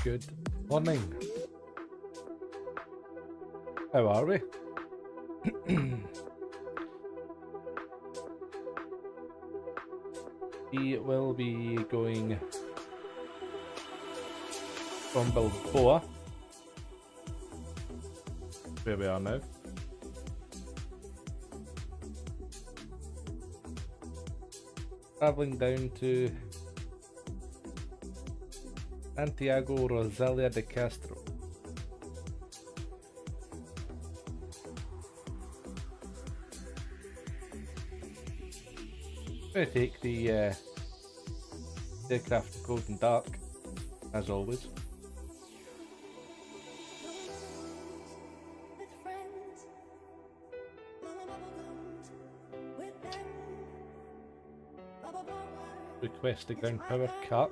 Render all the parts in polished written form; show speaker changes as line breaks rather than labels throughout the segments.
Good morning. How are we? We will be going from Bilbao, where we are now, travelling down to Santiago de Castro. I'm going to take the aircraft golden dark, as always. Request a ground power cut.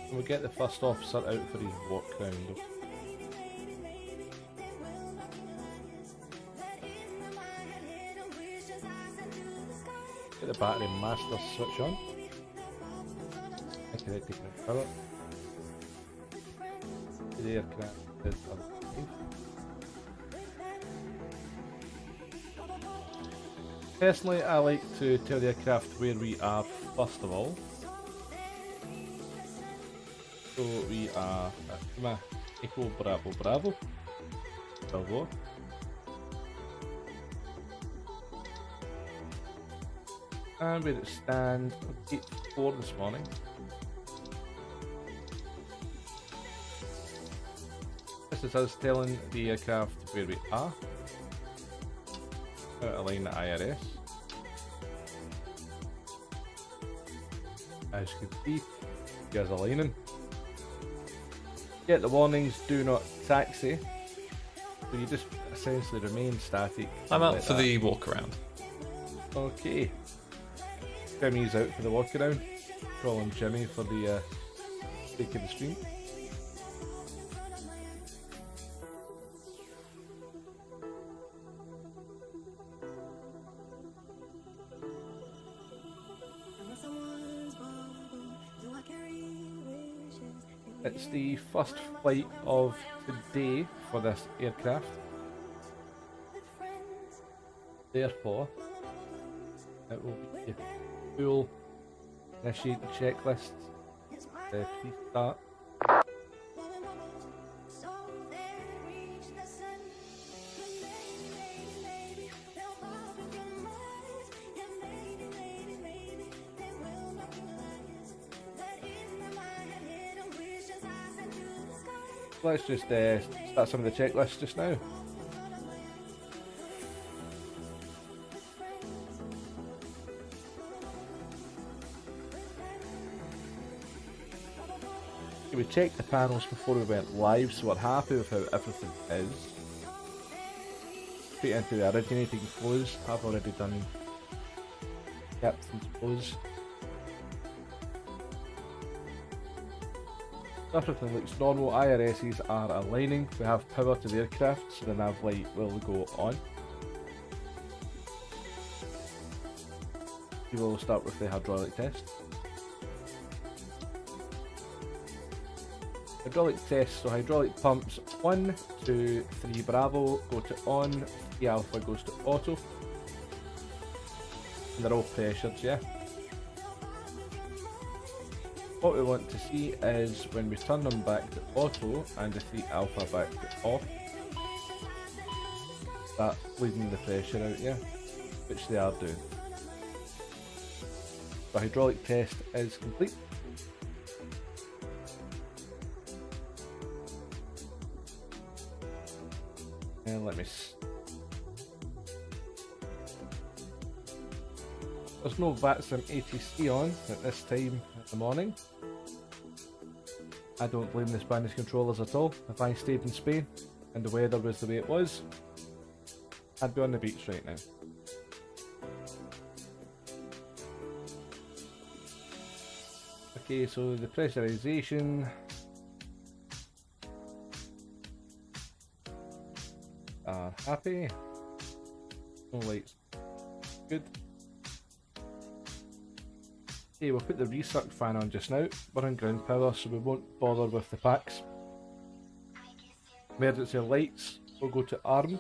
And we'll get the first officer out for his walk round. Get the battery master switch on. Okay, take the power. The aircraft is alive. Personally, I like to tell the aircraft where we are first of all. So we are at Echo Bravo Bravo, Bilbao. And where it stands, 8:04 this morning. This is us telling the aircraft where we are. Out of line at IRS. As you can see, you guys are lining. Get the warnings, do not taxi. So you just essentially remain static.
I'm out for the walk around.
Okay. Jimmy's out for the walk around. Calling Jimmy for the take of the stream. It's the first flight of the day for this aircraft. Therefore, it will be a full initiating checklist pre-start. Let's just start some of the checklists just now. We checked the panels before we went live, so we're happy with how everything is. Straight into the originating flows. I've already done captain's flows. Everything looks normal. IRSs are aligning. We have power to the aircraft, so the nav light will go on. We will start with the hydraulic test. Hydraulic test, so hydraulic pumps 1, 2, 3 Bravo go to on, 3 Alpha goes to auto. And they're all pressured, yeah. What we want to see is when we turn them back to auto and the 3 Alpha back to off, that bleeding the pressure out, yeah, which they are doing. The hydraulic test is complete. And let me there's no VATSIM ATC on at this time in the morning. I don't blame the Spanish controllers at all. If I stayed in Spain and the weather was the way it was, I'd be on the beach right now. Okay, so the pressurization are happy. No lights. Good. Okay, we'll put the recirc fan on just now. We're on ground power, so we won't bother with the packs. Emergency lights, we'll go to armed.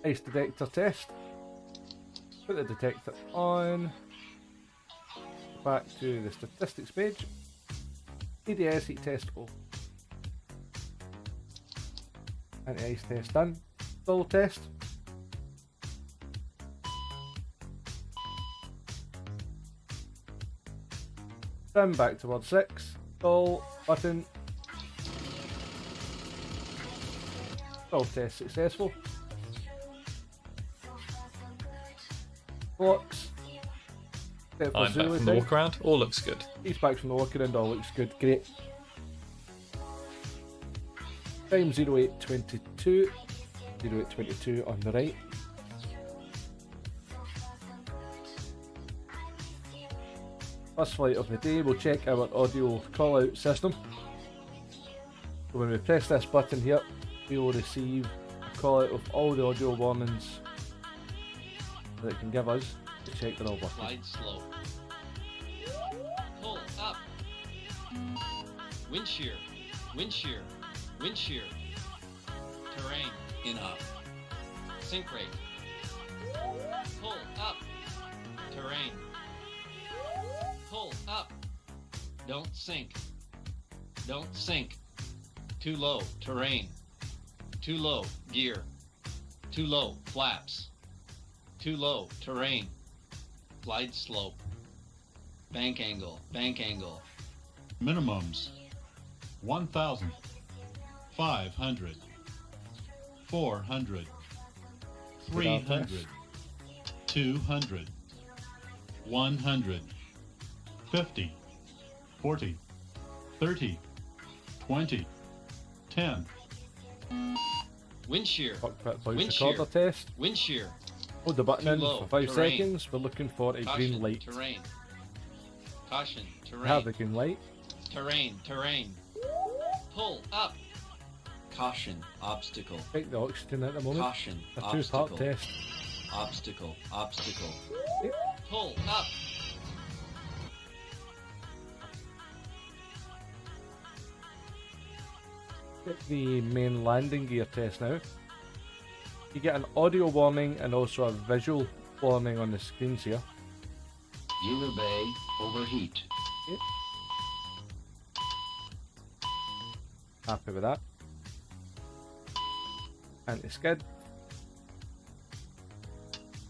Ice detector test. Put the detector on. Back to the statistics page. ADS heat test off. Anti-ice test done. Full test. Then back to word 6. Full button. Full test successful. Blocks.
I'm back from the walk around. All looks good.
He's back from the walk around. All looks good. Great. Time 0822. 0822 on the right. First flight of the day, we'll check our audio call out system. So when we press this button here, we will receive a call out of all the audio warnings that it can give us to check they're all working.
Slide slow. Pull up. Wind shear. Wind shear. Wind shear. Terrain. In up. Sink rate. Pull up. Terrain. Pull up. Don't sink. Don't sink. Too low. Terrain. Too low. Gear. Too low. Flaps. Too low. Terrain. Glide slope. Bank angle. Bank angle.
Minimums 1,000, 500, 400, 300, 200, 100, 50, 40, 30, 20, 10.
Wind shear.
Cockpit voice
Wind
recorder
shear.
test.
Wind shear.
Hold the button
Too
in
low.
for 5
Terrain.
seconds. We're looking for a
Caution.
green light.
Terrain. Caution.
We
Terrain.
have the green light.
Terrain. Terrain. Pull up. Caution. Obstacle.
Check the oxygen at the moment.
Caution.
A 2-part
Obstacle.
test.
Obstacle. Obstacle.
Yep.
Pull up.
Get the main landing gear test now. You get an audio warning and also a visual warning on the screens here.
Unit Bay overheat.
Yep. Happy with that. Anti-skid.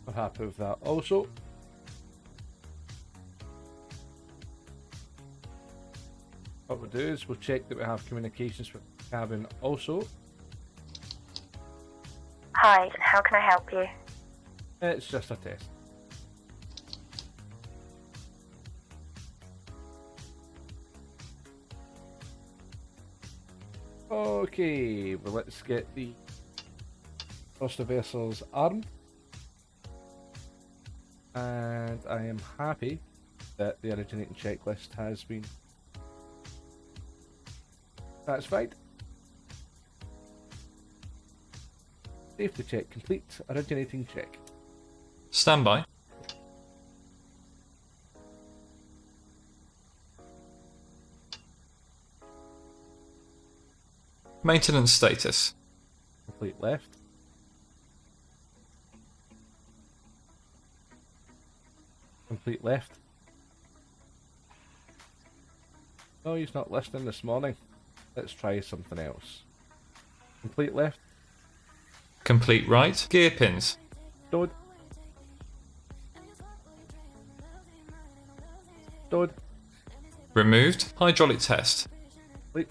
We're happy with that also. What we'll do is we'll check that we have communications with the cabin also.
Hi, how can I help you?
It's just a test. Okay, well let's get the first of vessels armed. And I am happy that the originating checklist has been satisfied. Safety check complete. Originating check.
Standby. Maintenance status.
Complete left. Complete left. No, he's not listening this morning. Let's try something else. Complete left.
Complete right. Gear pins.
Stowed. Stowed.
Removed. Hydraulic test.
Complete.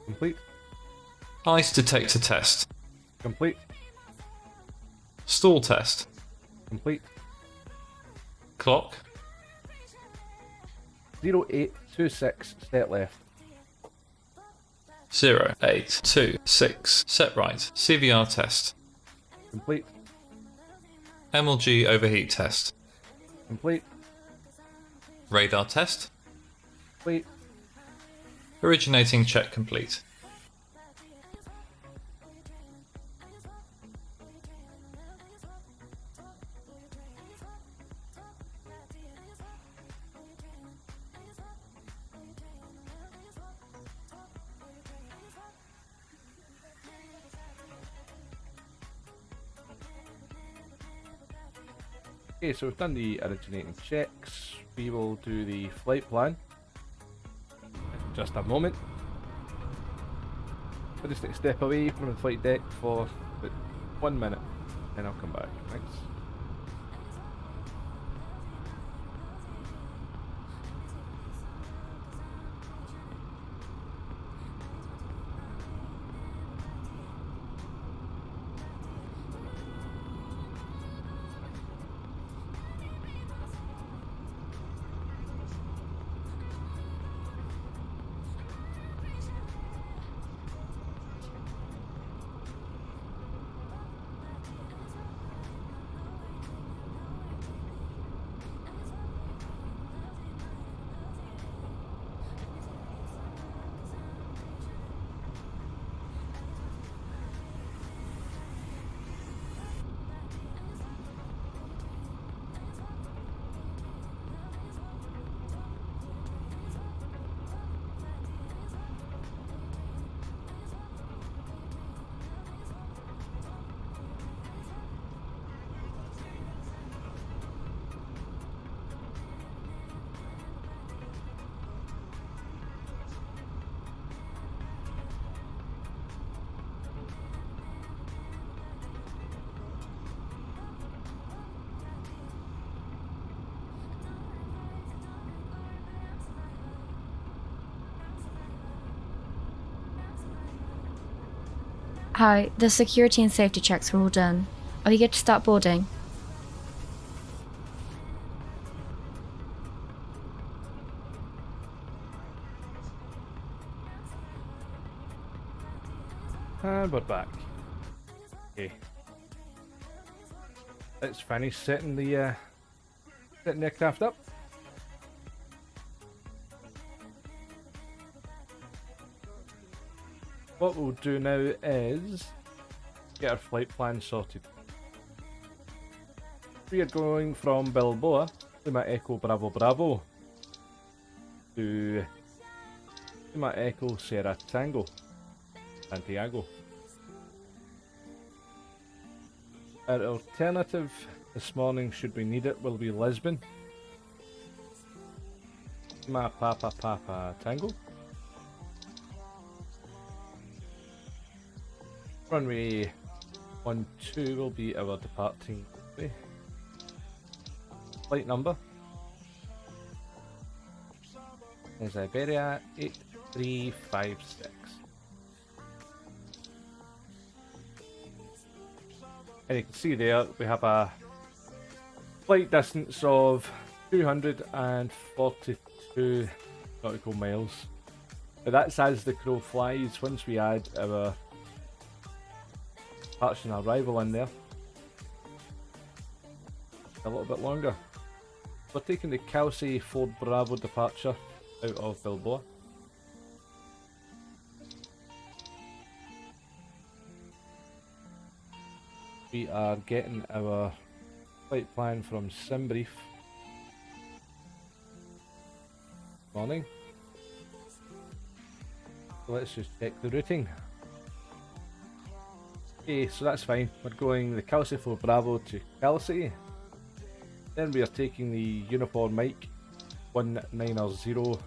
Complete.
Ice detector test.
Complete.
Stall test.
Complete.
Clock.
0826. Set left.
0826. Set right. CVR test.
Complete.
MLG overheat test.
Complete.
Radar test.
Complete.
Originating check complete.
Okay, so we've done the originating checks. We will do the flight plan in just a moment. I just need to step away from the flight deck for about 1 minute, and I'll come back. Thanks.
Hi, the security and safety checks are all done. Are you good to start boarding?
And we're back. Okay. Let's finish setting the aircraft up. What we'll do now is get our flight plan sorted. We are going from Bilbao, Lima Echo Bravo Bravo, to Lima Echo Sierra Tango, Santiago. Our alternative this morning, should we need it, will be Lisbon. Lima Papa Papa Tango. Runway 12 will be our departing way. Flight number is Iberia 8356. And you can see there we have a flight distance of 242 nautical miles. But that's as the crow flies. Once we add our departure and arrival in there, a little bit longer. We're taking the Kelsey Ford Bravo departure out of Bilbao. We are getting our flight plan from Simbrief. Morning. So let's just check the routing. Okay, so that's fine. We're going the Kelsey Ford Bravo to Kelsey. Then we are taking the Uniform Mike 190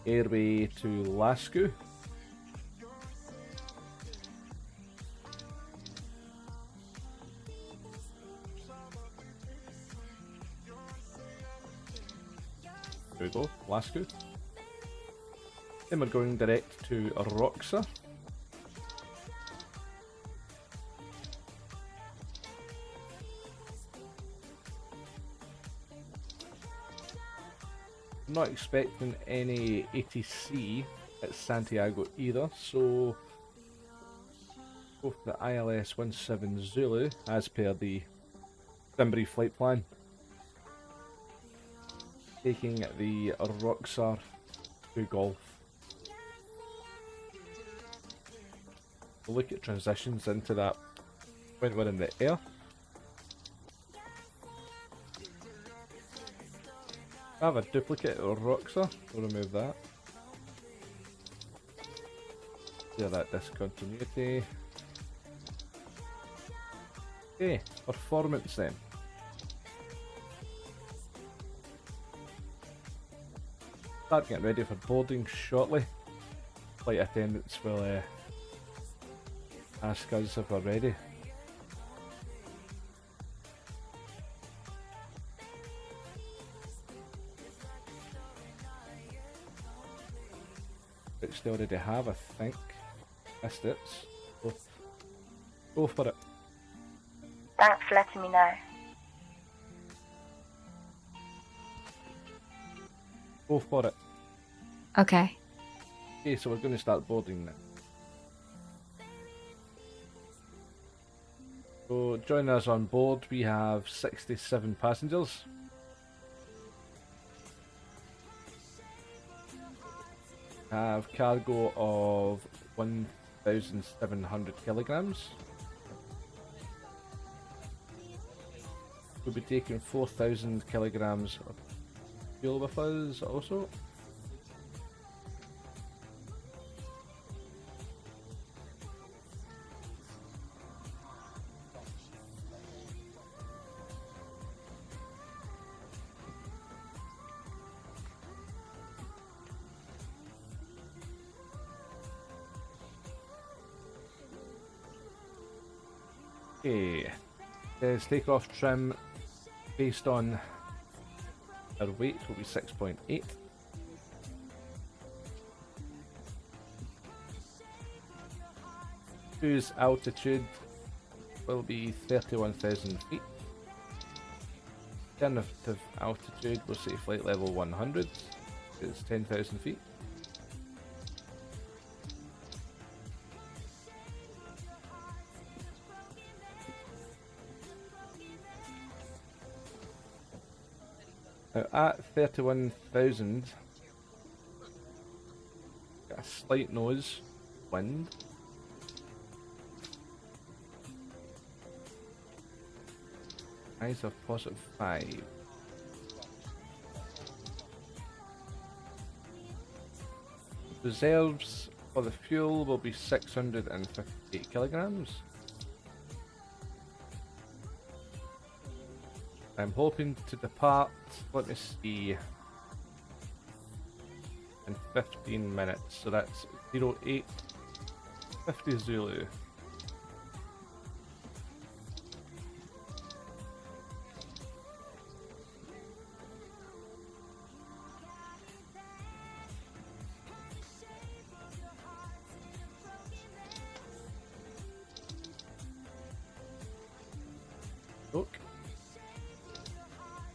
airway to Lascaux. There we go, Lascaux. Then we're going direct to Roxa. Not expecting any ATC at Santiago either, so go for the ILS 17 Zulu as per the Simbrief flight plan. Taking the Roxar to Golf. We'll look at transitions into that when we're in the air. I have a duplicate of Roxa, we'll remove that. Clear that discontinuity. Okay, performance then. Start getting ready for boarding shortly. Flight attendants will ask us if we're ready. Which they already have, I think. Missed it. Go for it.
Thanks for letting me know.
Go for it.
Okay.
Okay, so we're going to start boarding now. So joining us on board, we have 67 passengers. Have cargo of 1,700 kilograms. We'll be taking 4,000 kilograms of fuel with us also. Okay, says takeoff trim based on our weight will be 6.8. Cruise altitude will be 31,000 feet. Alternative altitude will say flight level 100, it's 10,000 feet. Now at 31,000, got a slight nose wind. Eyes of +5. Reserves for the fuel will be 658 kilograms. I'm hoping to depart, let me see, in 15 minutes, so that's 0850 Zulu.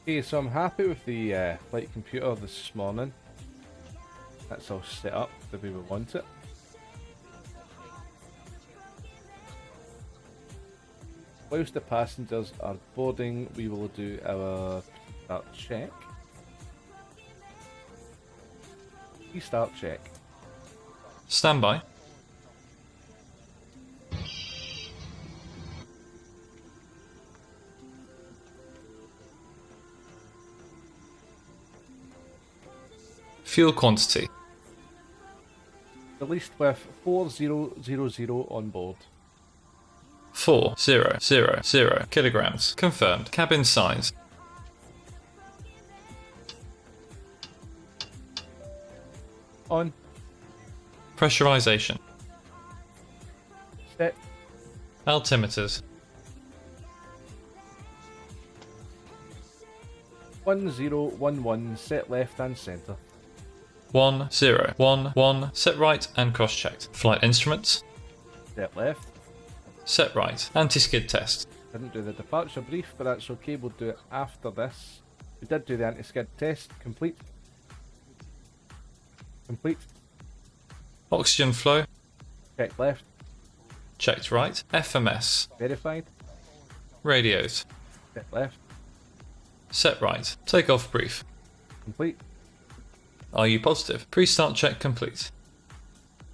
Okay, so I'm happy with the flight computer this morning. That's all set up the way we want it. Whilst the passengers are boarding, we will do our start check. Restart check.
Standby. Fuel quantity.
Released with 4000 on board.
4000 kilograms. Confirmed. Cabin size.
On.
Pressurization.
Set.
Altimeters.
1011, set left and centre.
1011, set right and cross-checked. Flight instruments.
Set left.
Set right. Anti-skid test.
Didn't do the departure brief, but that's okay, we'll do it after this. We did do the anti-skid test. Complete. Complete.
Oxygen flow.
Check left.
Checked right. FMS.
Verified.
Radios.
Check left.
Set right. Takeoff brief.
Complete.
Are you positive? Pre-start check complete.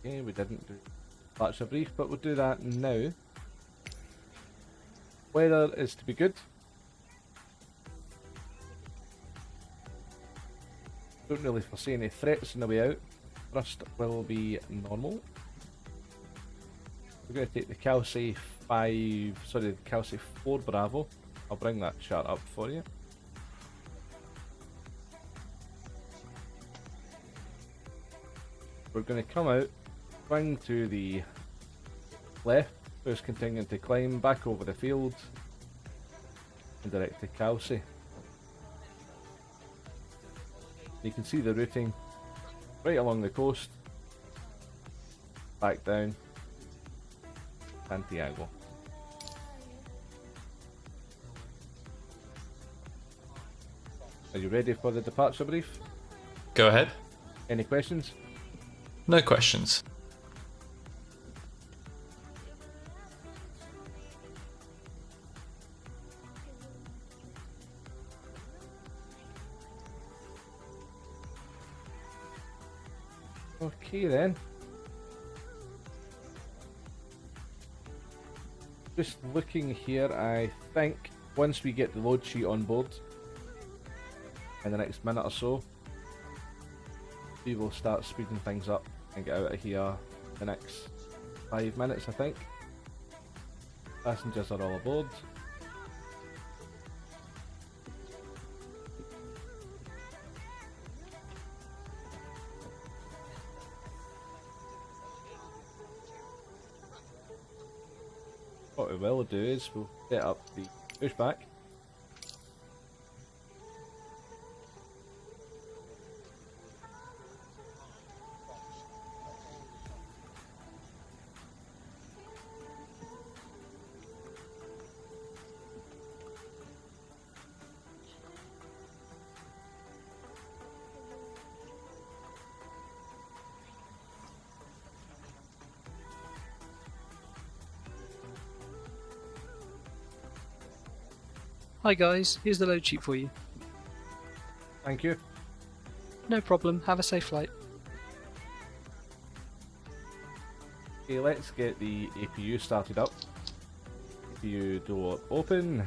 Okay, we didn't do departure brief, but we'll do that now. Weather is to be good. Don't really foresee any threats on the way out. Thrust will be normal. We're going to take the Calci 4 Bravo. I'll bring that chart up for you. We're going to come out, swing to the left, first continuing to climb back over the field and direct to Kelsey. You can see the routing right along the coast, back down Santiago. Are you ready for the departure brief?
Go ahead.
Any questions?
No questions.
Okay then. Just looking here, I think once we get the load sheet on board in the next minute or so, we will start speeding things up and get out of here the next 5 minutes, I think. Passengers are all aboard. What we will do is we'll set up the pushback.
Hi guys, here's the load sheet for you.
Thank you.
No problem, have a safe flight.
Okay, let's get the APU started up. APU door open.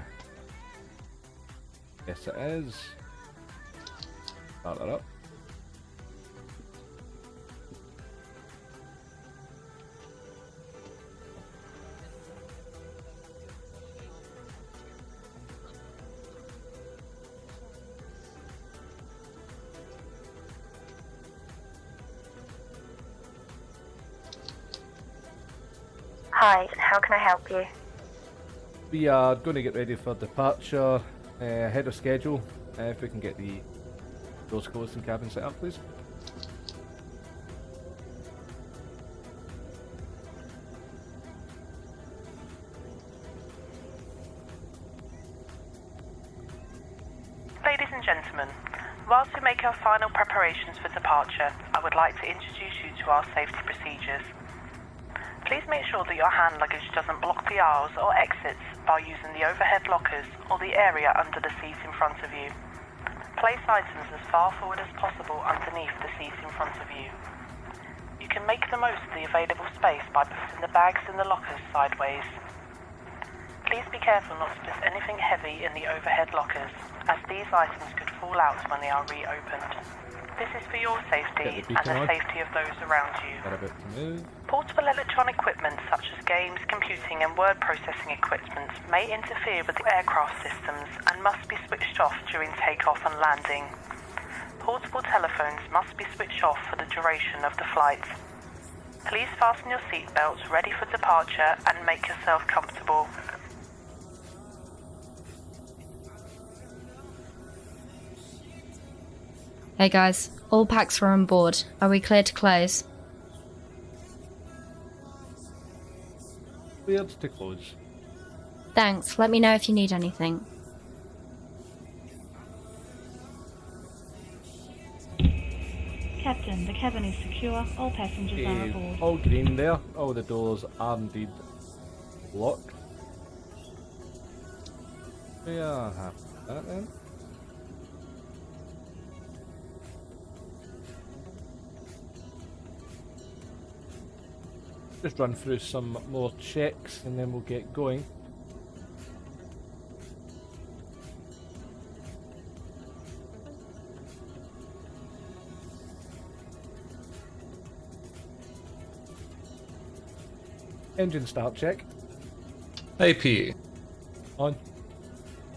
Yes it is. Start that up.
Hi, how can I help you?
We are going to get ready for departure ahead of schedule. If we can get the doors closed and cabin set up, please.
Ladies and gentlemen, whilst we make our final preparations for departure, I would like to introduce you to our safety procedures. Please make sure that your hand luggage doesn't block the aisles or exits by using the overhead lockers or the area under the seat in front of you. Place items as far forward as possible underneath the seat in front of you. You can make the most of the available space by putting the bags in the lockers sideways. Please be careful not to put anything heavy in the overhead lockers, as these items could fall out when they are reopened. This is for your safety and the safety of those around you. Portable electronic equipment such as games, computing and word processing equipment may interfere with the aircraft systems and must be switched off during takeoff and landing. Portable telephones must be switched off for the duration of the flight. Please fasten your seatbelts ready for departure and make yourself comfortable.
Hey guys, all packs are on board. Are we clear to close?
Cleared to close.
Thanks, let me know if you need anything.
Captain, the cabin is secure. All passengers are aboard.
All green there. All the doors are indeed locked. We are happy with that then. Just run through some more checks and then we'll get going. Engine start check.
APU.
On.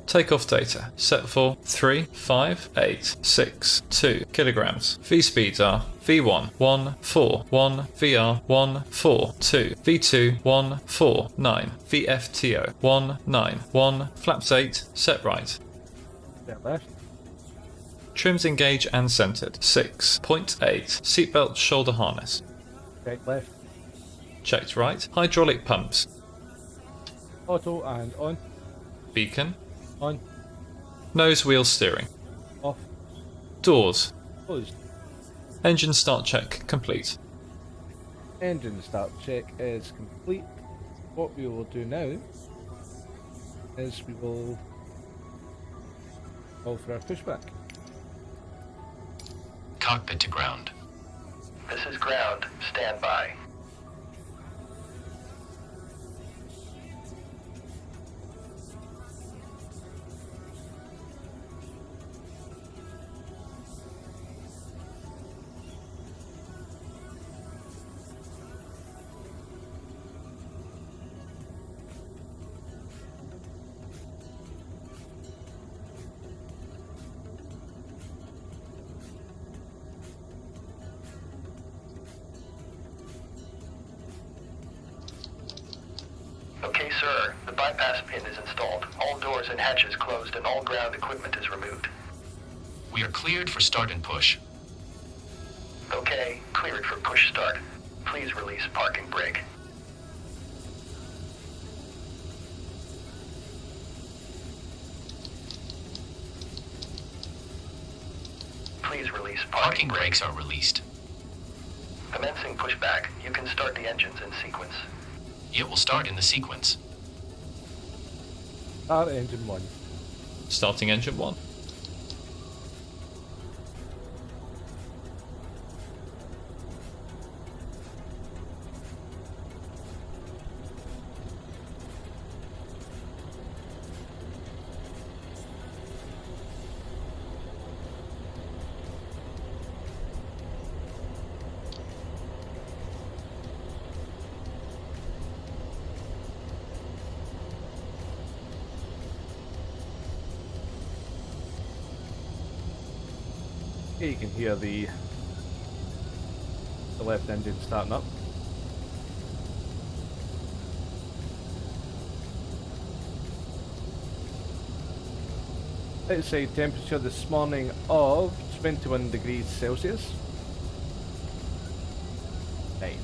Takeoff data set for 35862 kilograms. V speeds are V1 1 4 1 VR 1 4 2 V2 1 4 9 VFTO 1 9 1 flaps 8 set right.
Set left.
Trims engage and centered 6.8 seatbelt shoulder harness.
Check left.
Checked right. Hydraulic pumps.
Auto and on.
Beacon.
On.
Nose wheel steering.
Off.
Doors.
Closed.
Engine start check complete.
Engine start check is complete. What we will do now is we will go for our pushback.
Cockpit to ground. This is ground. Stand by. Okay, sir. The bypass pin is installed. All doors and hatches closed and all ground equipment is removed. We are cleared for start and push. Okay, cleared for push start. Please release parking brake. Please release parking brakes are released. Commencing pushback. You can start the engines in sequence. It will start in the sequence.
Start engine 1.
Starting engine 1.
Here you can hear the left engine starting up. Outside temperature this morning of 21 degrees Celsius. Right.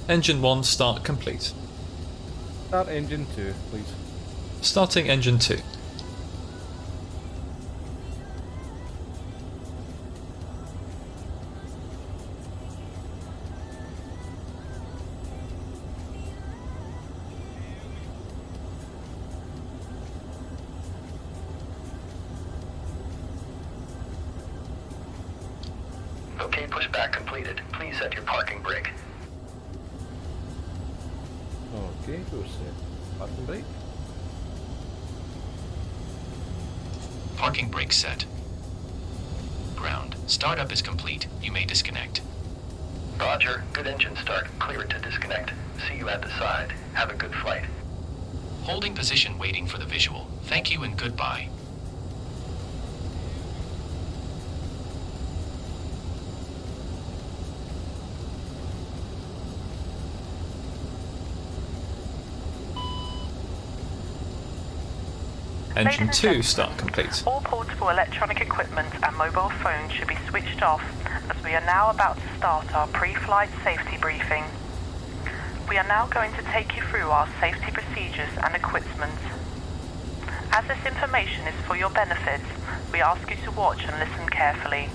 Engine 1 start complete.
Start engine 2, please.
Starting engine 2.
Okay, pushback completed. Please set your parking brake.
Okay, go set parking brake.
Parking brake set. Ground. Startup is complete. You may disconnect. Roger. Good engine start. Clear to disconnect. See you at the side. Have a good flight. Holding position waiting for the visual. Thank you and goodbye.
Engine 2 start complete.
All portable electronic equipment and mobile phones should be switched off as we are now about to start our pre-flight safety briefing. We are now going to take you through our safety procedures and equipment. As this information is for your benefit, we ask you to watch and listen carefully.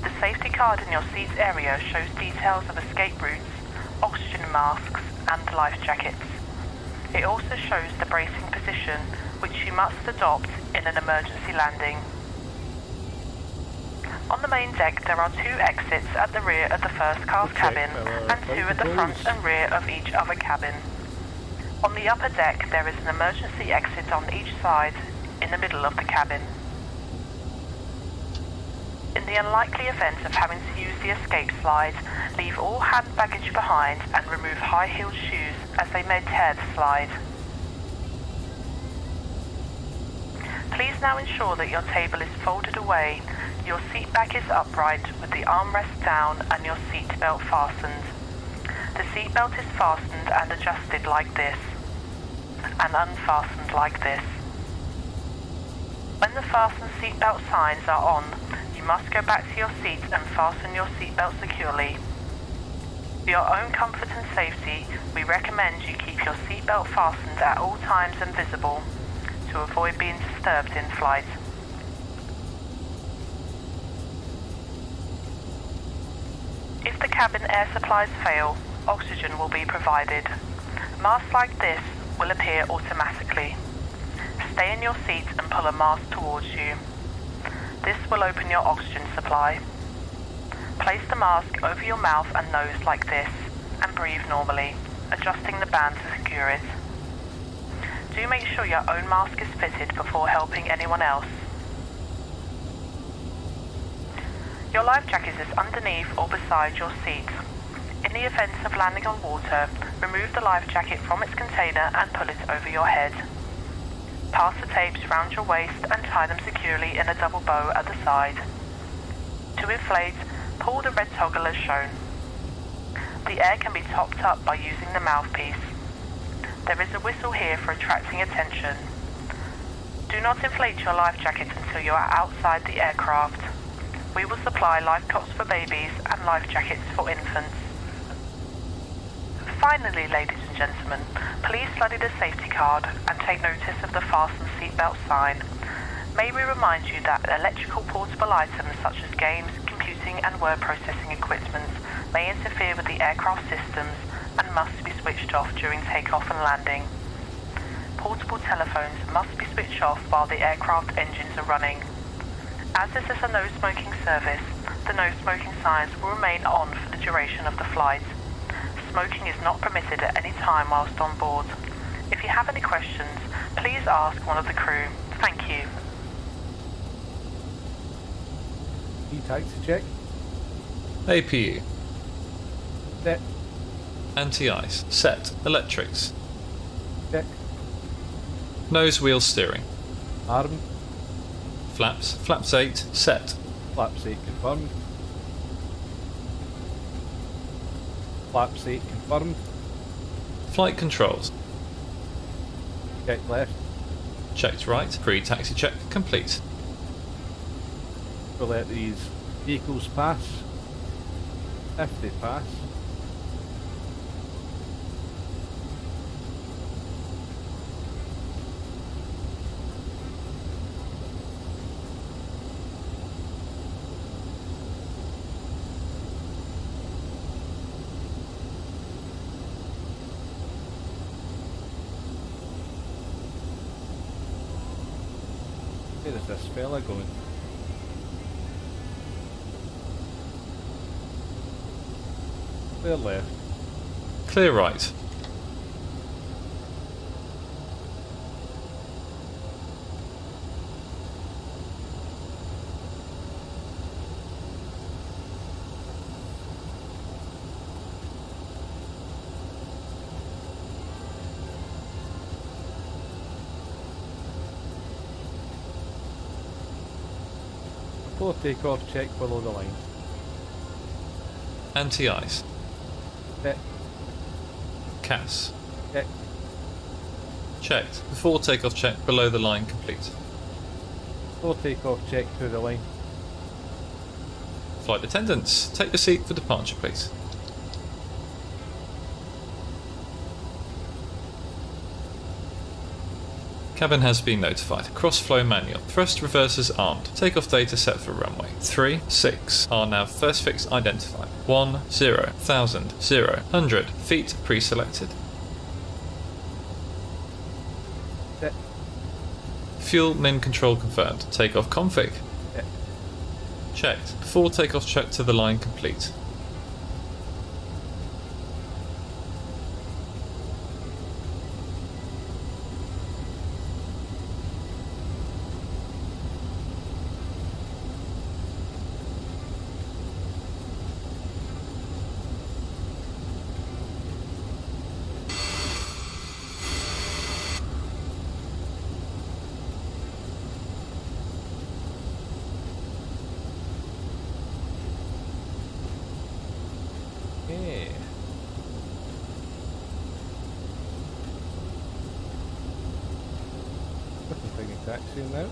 The safety card in your seats area shows details of escape routes, oxygen masks and life jackets. It also shows the bracing position which you must adopt in an emergency landing. On the main deck there are 2 exits at the rear of the first class cabin and 2 at the front and rear of each other cabin. On the upper deck there is an emergency exit on each side in the middle of the cabin. In the unlikely event of having to use the escape slide, leave all hand baggage behind and remove high-heeled shoes as they may tear the slide. now ensure that your table is folded away, your seat back is upright with the armrest down and your seat belt fastened. The seat belt is fastened and adjusted like this, and unfastened like this. When the fasten seatbelt signs are on, you must go back to your seat and fasten your seatbelt securely. For your own comfort and safety, we recommend you keep your seatbelt fastened at all times and visible to avoid being disturbed in flight. If the cabin air supplies fail, oxygen will be provided. Masks like this will appear automatically. Stay in your seat and pull a mask towards you. This will open your oxygen supply. Place the mask over your mouth and nose like this and breathe normally, adjusting the band to secure it. Do make sure your own mask is fitted before helping anyone else. Your life jacket is underneath or beside your seat. In the event of landing on water, remove the life jacket from its container and pull it over your head. Pass the tapes round your waist and tie them securely in a double bow at the side. To inflate, pull the red toggle as shown. The air can be topped up by using the mouthpiece. There is a whistle here for attracting attention. Do not inflate your life jacket until you are outside the aircraft. We will supply life cots for babies and life jackets for infants. Finally, ladies and gentlemen, please study the safety card and take notice of the fasten seatbelt sign. May we remind you that electrical portable items such as games, computing and word processing equipment may interfere with the aircraft systems and must be switched off during takeoff and landing. Portable telephones must be switched off while the aircraft engines are running. As this is a no smoking service, the no smoking signs will remain on for the duration of the flight. Smoking is not permitted at any time whilst on board. If you have any questions, please ask one of the crew. Thank you.
E-taxi check.
APU.
Set.
Anti-ice. Set. Electrics.
Check.
Nose wheel steering.
Arm.
Flaps. Flaps 8. Set.
Flaps 8 confirmed. Flaps 8 confirmed.
Flight controls.
Check left.
Checked right. Pre-taxi check complete.
We'll let these vehicles pass. If they pass. Where is this fella going? Clear left.
Clear right.
Full takeoff check below the line.
Anti-ice.
Check.
CAS.
Check.
Checked. Before takeoff check below the line complete.
Full takeoff check through the line.
Flight attendants, take your seat for departure please. Cabin has been notified. Cross-flow manual. Thrust reversers armed. Takeoff data set for runway 36. Our nav first fix identified. 10, 1000, 0, 100. Feet pre-selected.
Set.
Fuel min control confirmed. Takeoff config.
Check.
Checked. Before takeoff check to the line complete.
taxiing now.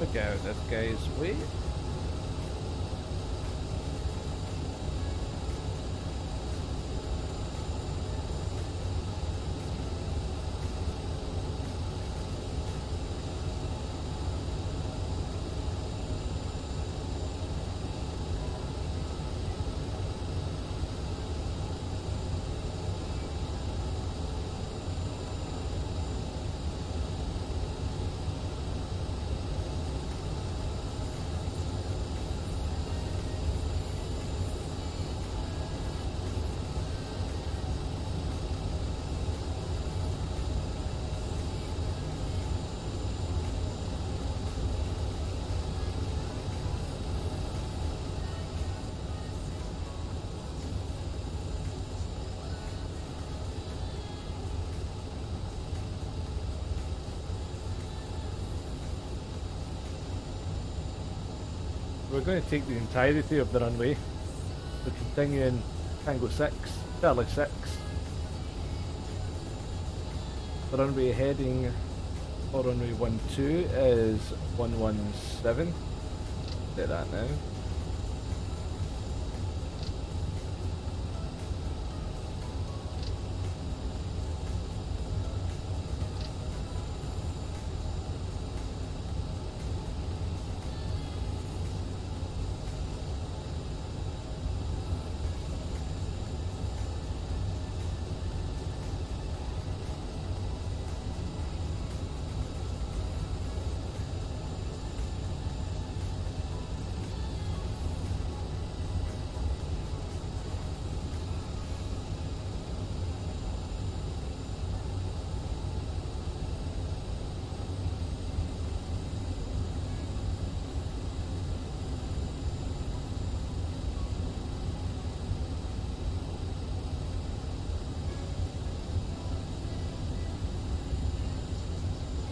Look out this guy's way. We're going to take the entirety of the runway. We're continuing Tango 6, Charlie 6. The runway heading for runway 12 is 117. Do that now.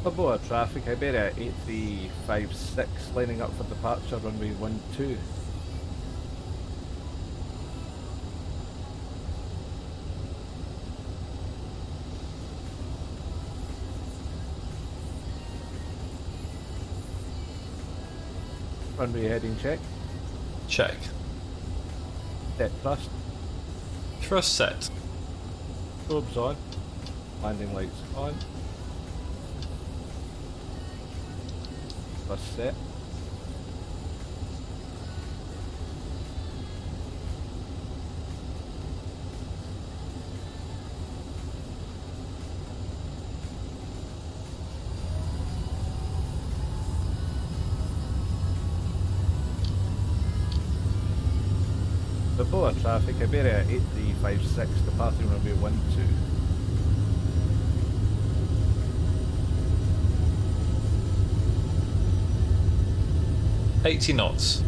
Bilbao traffic, Iberia 8356 lining up for departure runway 12. Runway heading check.
Check.
Set thrust.
Thrust set.
Probes on. Landing lights on. Thrust set. Bilbao traffic, Iberia 8356 departing runway 12.
$80 knots.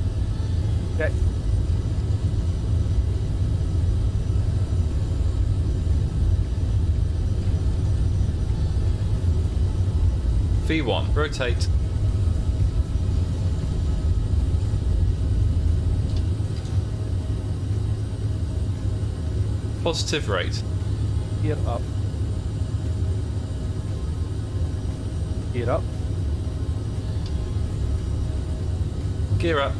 Check.
V1, rotate. Positive rate.
Gear up. Gear up.
Gear up.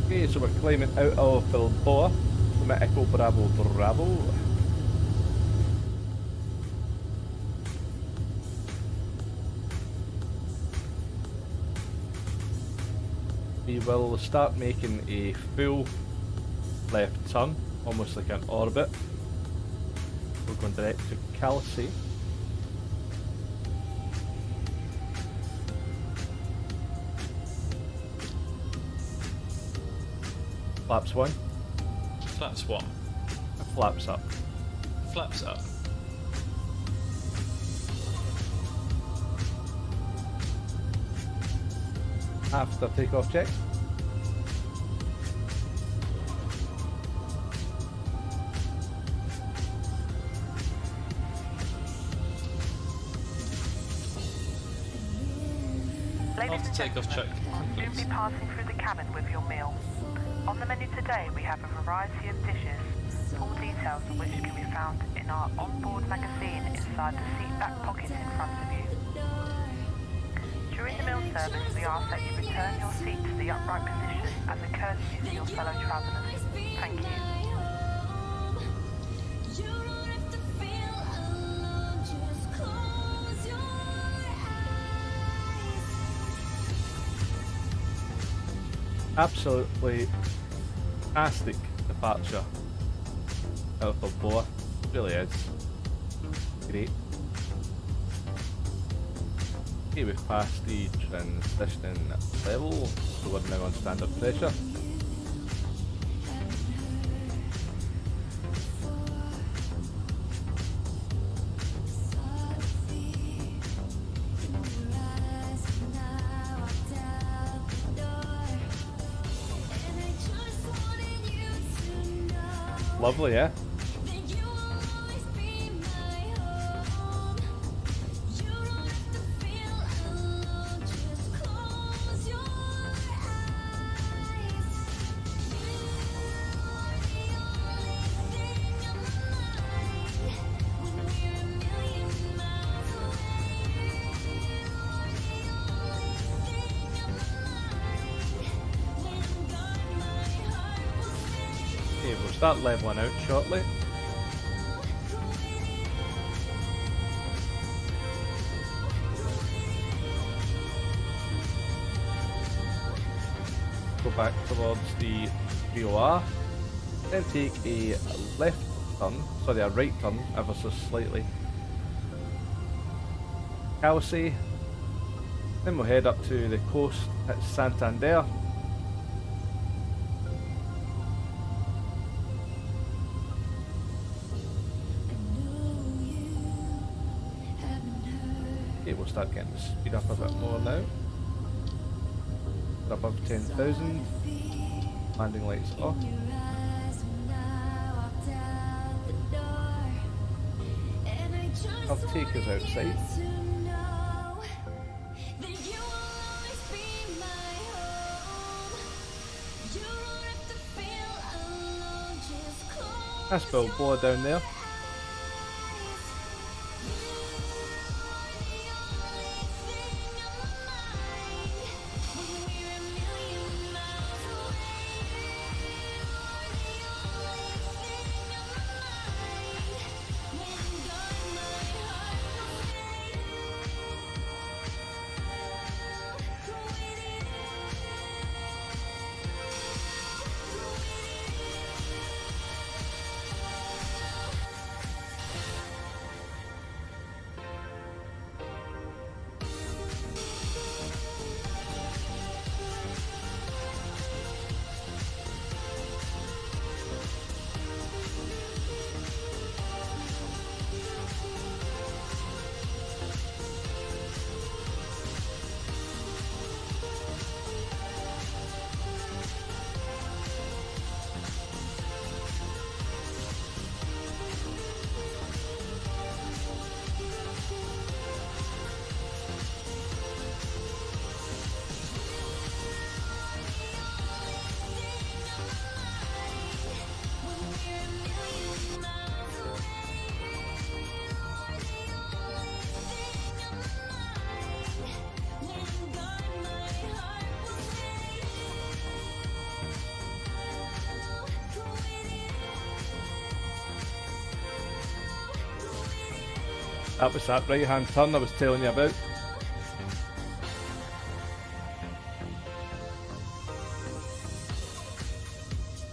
Okay, so we're climbing out of Bilbao from Echo Bravo Bravo. we will start making a full left turn, almost like an orbit. We're going direct to Calais. Flaps 1.
Flaps 1.
Flaps up.
Flaps up.
After takeoff check.
After takeoff check.
Soon be passing through the cabin with your meal. On the menu today we have a variety of dishes, full details of which can be found in our onboard magazine inside the seat back pocket in front of you. During the meal service we ask that you return your seat to the upright position as a courtesy to your fellow travellers. Thank you.
Absolutely fantastic departure out of Bilbao. Really is. Great. Okay, we've passed the transition level, so we're now on standard pressure. Lovely, yeah? Okay, we'll start leveling out shortly. Go back towards the VOR, then take a left turn, sorry, a right turn ever so slightly. Calais, then we'll head up to the coast at Santander. Okay, we'll start getting the speed up a bit more now. We're above 10,000. Landing lights off. I'll take us outside. That's Bilbao down there. That was that right hand turn I was telling you about.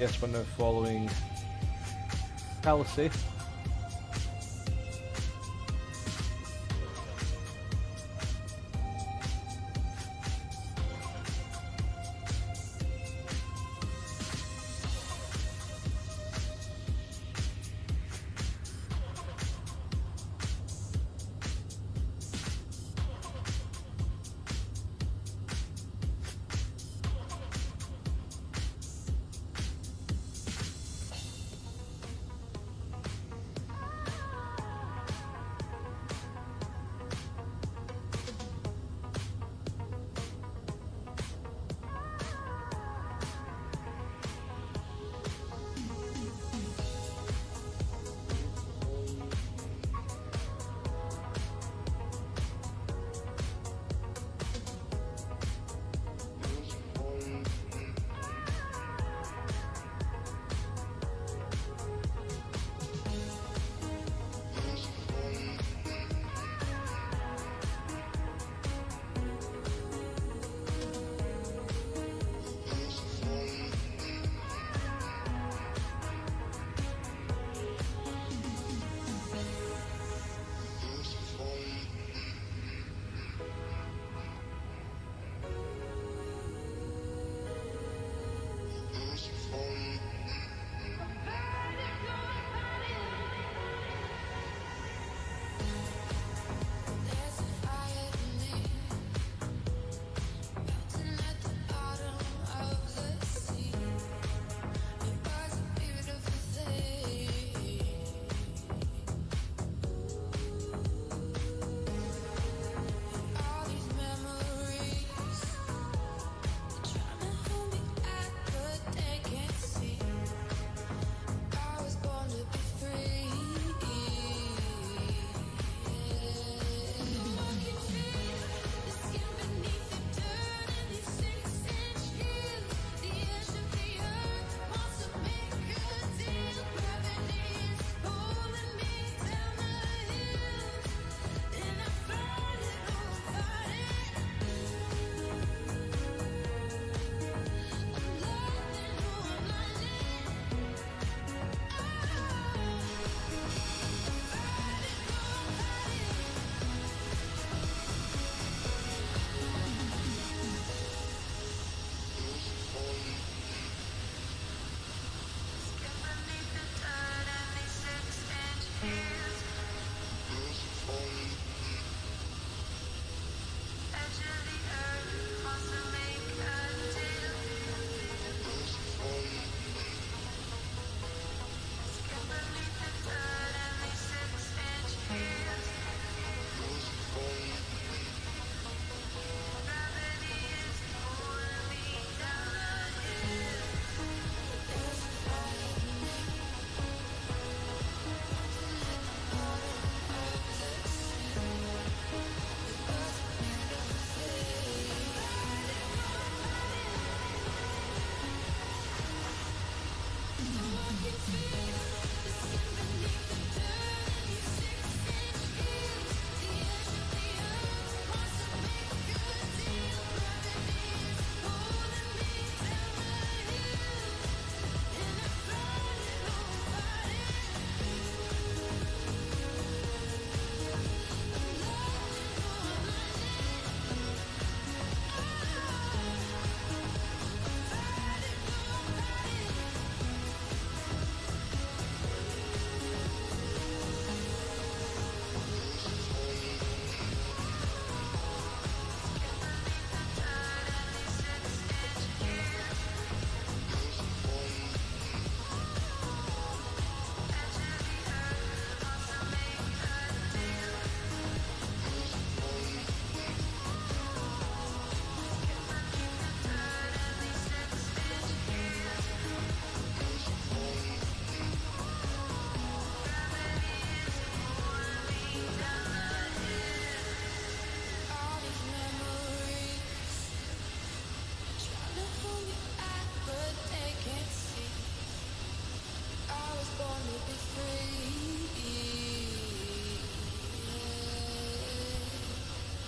Yes, we're now following Palisade.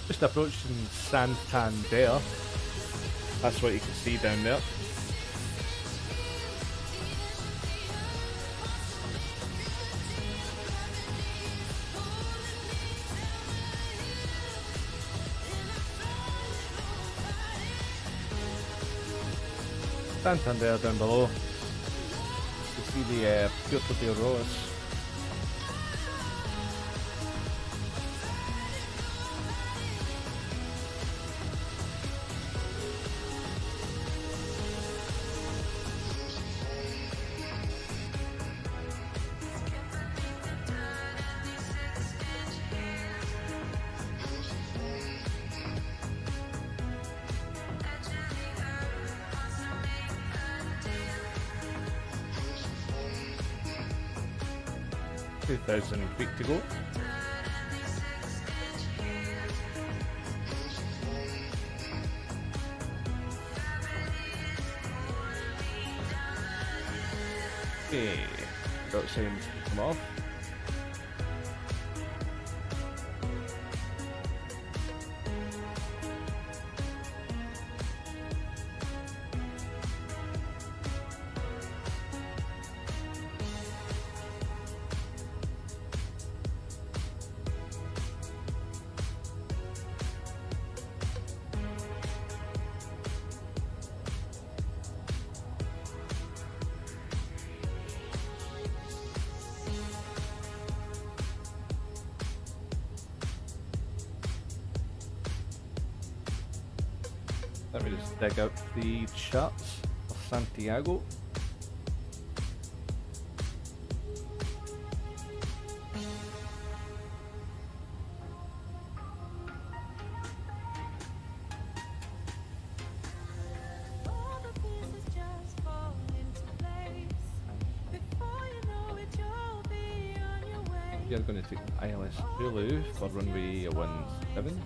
Just approaching Santander. That's what you can see down there. Santander down below. You see the Puerto de Ross. Thousand feet to go. Okay, got signs to come off. Let me just dig out the charts of Santiago. You're going to take ILS Zulu for runway 17.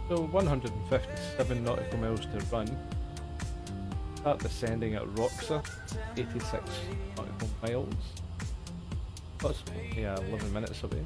So 157 nautical miles to run. Start descending at Roxa, 86 nautical miles. That's 11 minutes away.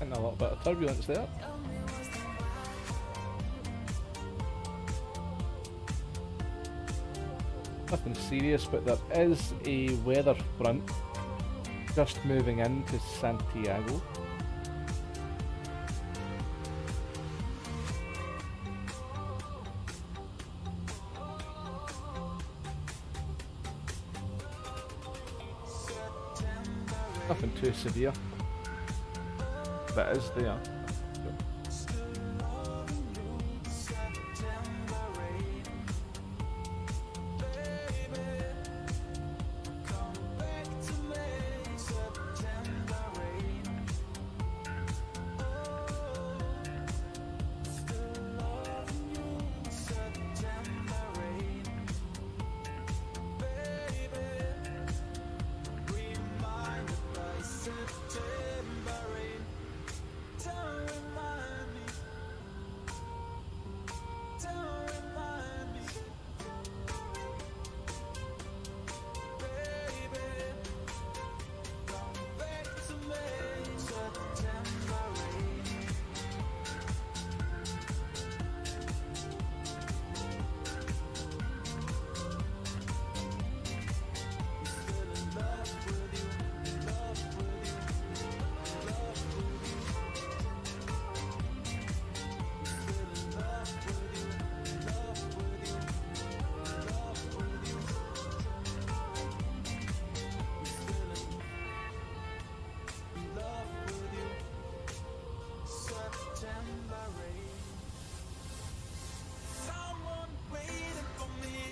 And a little bit of turbulence there. Nothing serious, but there is a weather front just moving into Santiago. Nothing too severe, but it is there.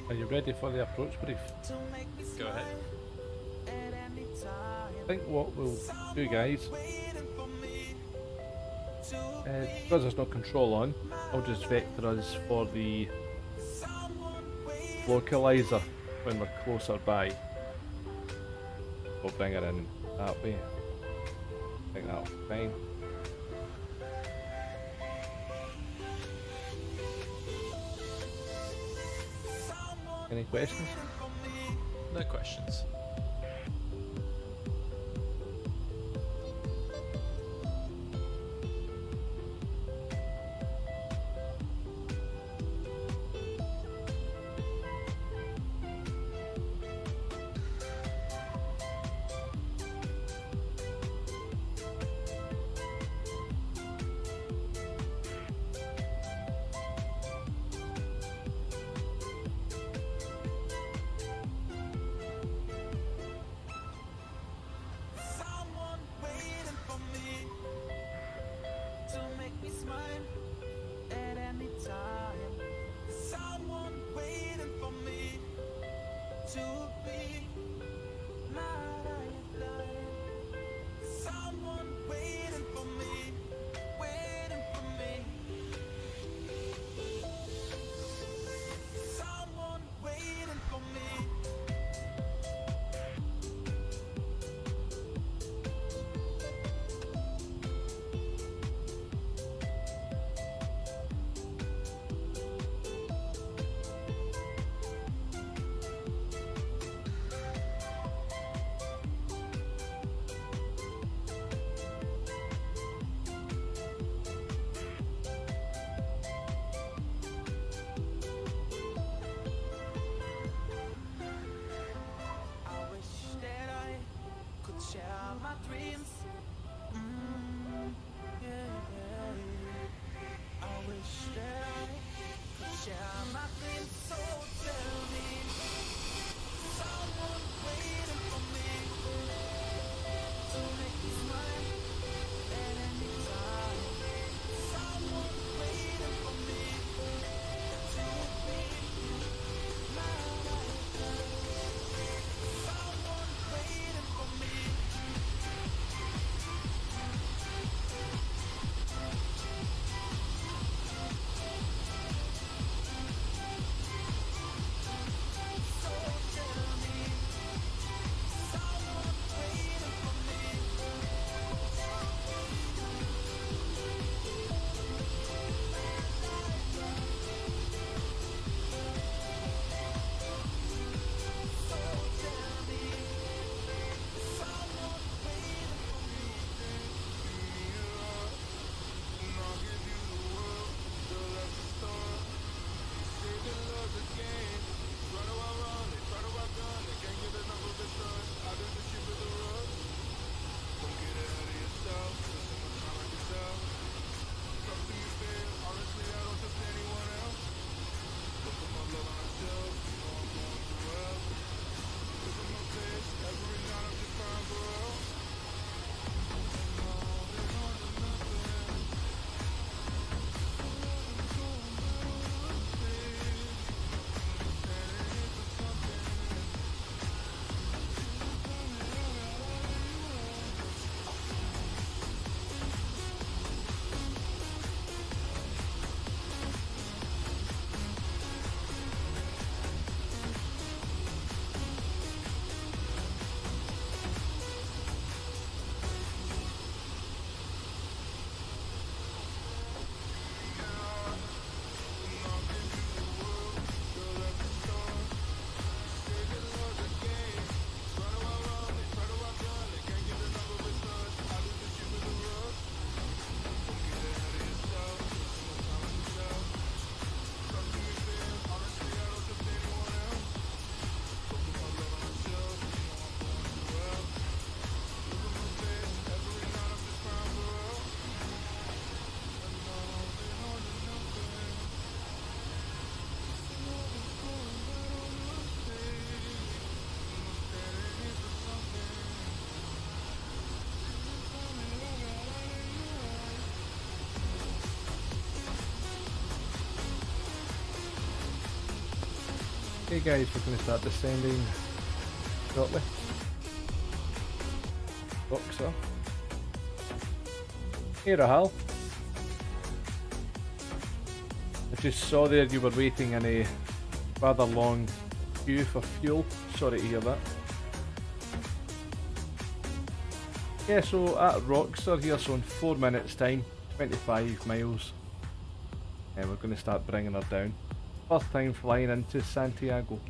Are you ready for the approach brief?
Go ahead.
I think what we'll do, guys, because there's no control on, I'll just vector us for the localizer when we're closer by. We'll bring it in that way. I think that'll be fine. Any questions?
No questions.
Okay guys, we're going to start descending shortly. Boxer. Hey Rahal. I just saw there you were waiting in a rather long queue for fuel. Sorry to hear that. Yeah, so at Roxor here, so in 4 minutes time, 25 miles. And we're going to start bringing her down. First time flying into Santiago.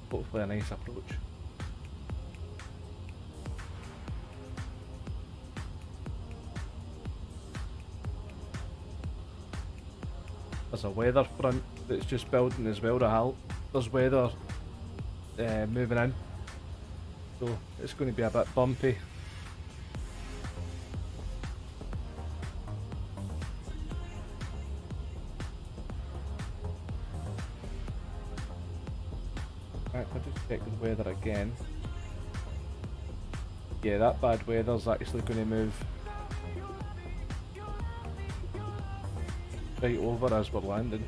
Hopefully a nice approach. There's a weather front that's just building as well, Rahal. There's weather moving in. So it's going to be a bit bumpy. Right, I'll just check the weather again. Yeah, that bad weather's actually going to move right over as we're landing.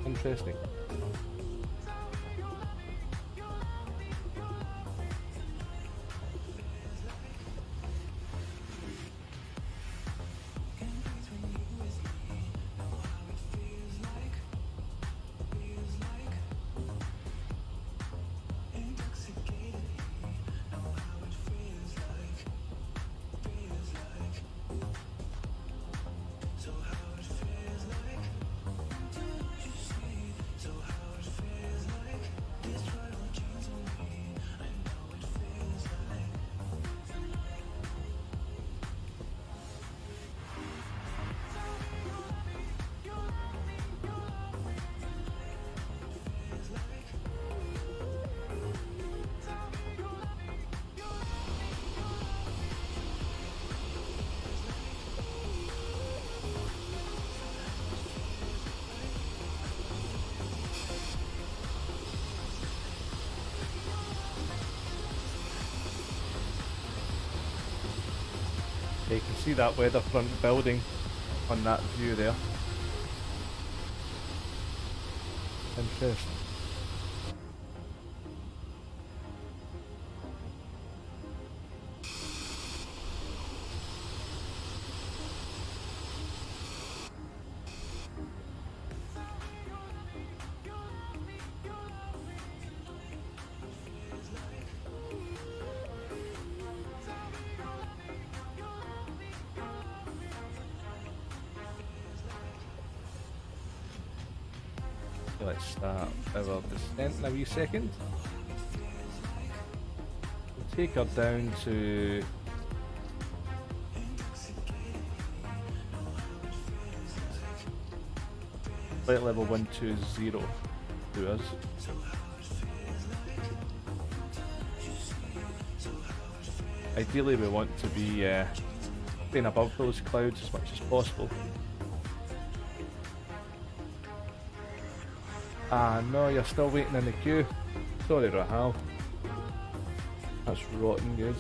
Interesting. You can see that weather front building on that view there. Interesting. Let's start our descent in a wee second. We'll take her down to flight level 120 to us. Ideally we want to be staying above those clouds as much as possible. Ah no, you're still waiting in the queue. Sorry Rahal. That's rotten good.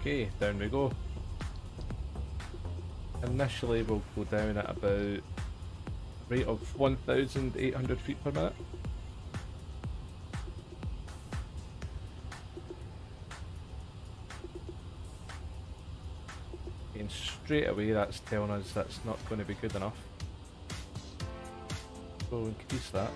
Okay, down we go. Initially we'll go down at about a rate of 1,800 feet per minute. And straight away that's telling us that's not going to be good enough. So we'll increase that.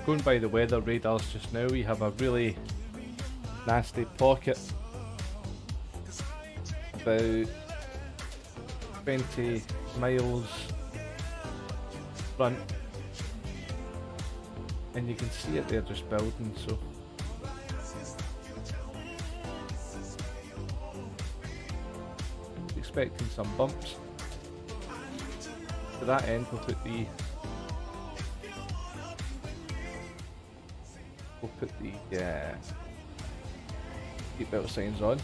Going by the weather radars just now, we have a really nasty pocket about 20 miles front, and you can see it there just building, so expecting some bumps. To that end, we'll put the seatbelt signs on.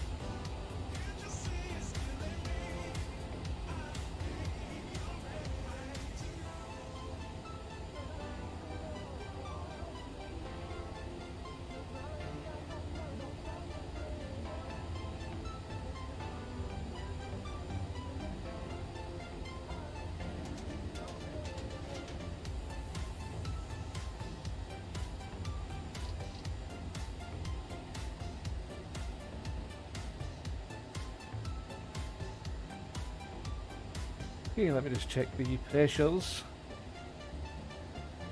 Okay, let me just check the pressures.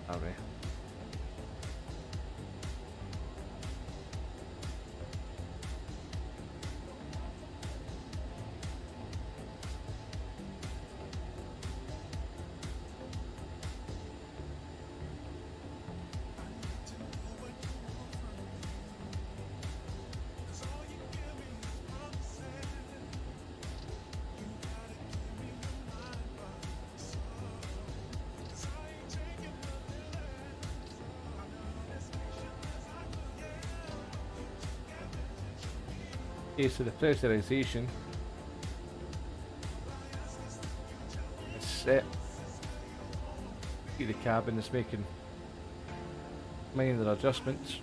Alright. Okay, so the pressurization is set. See, the cabin is making minor adjustments.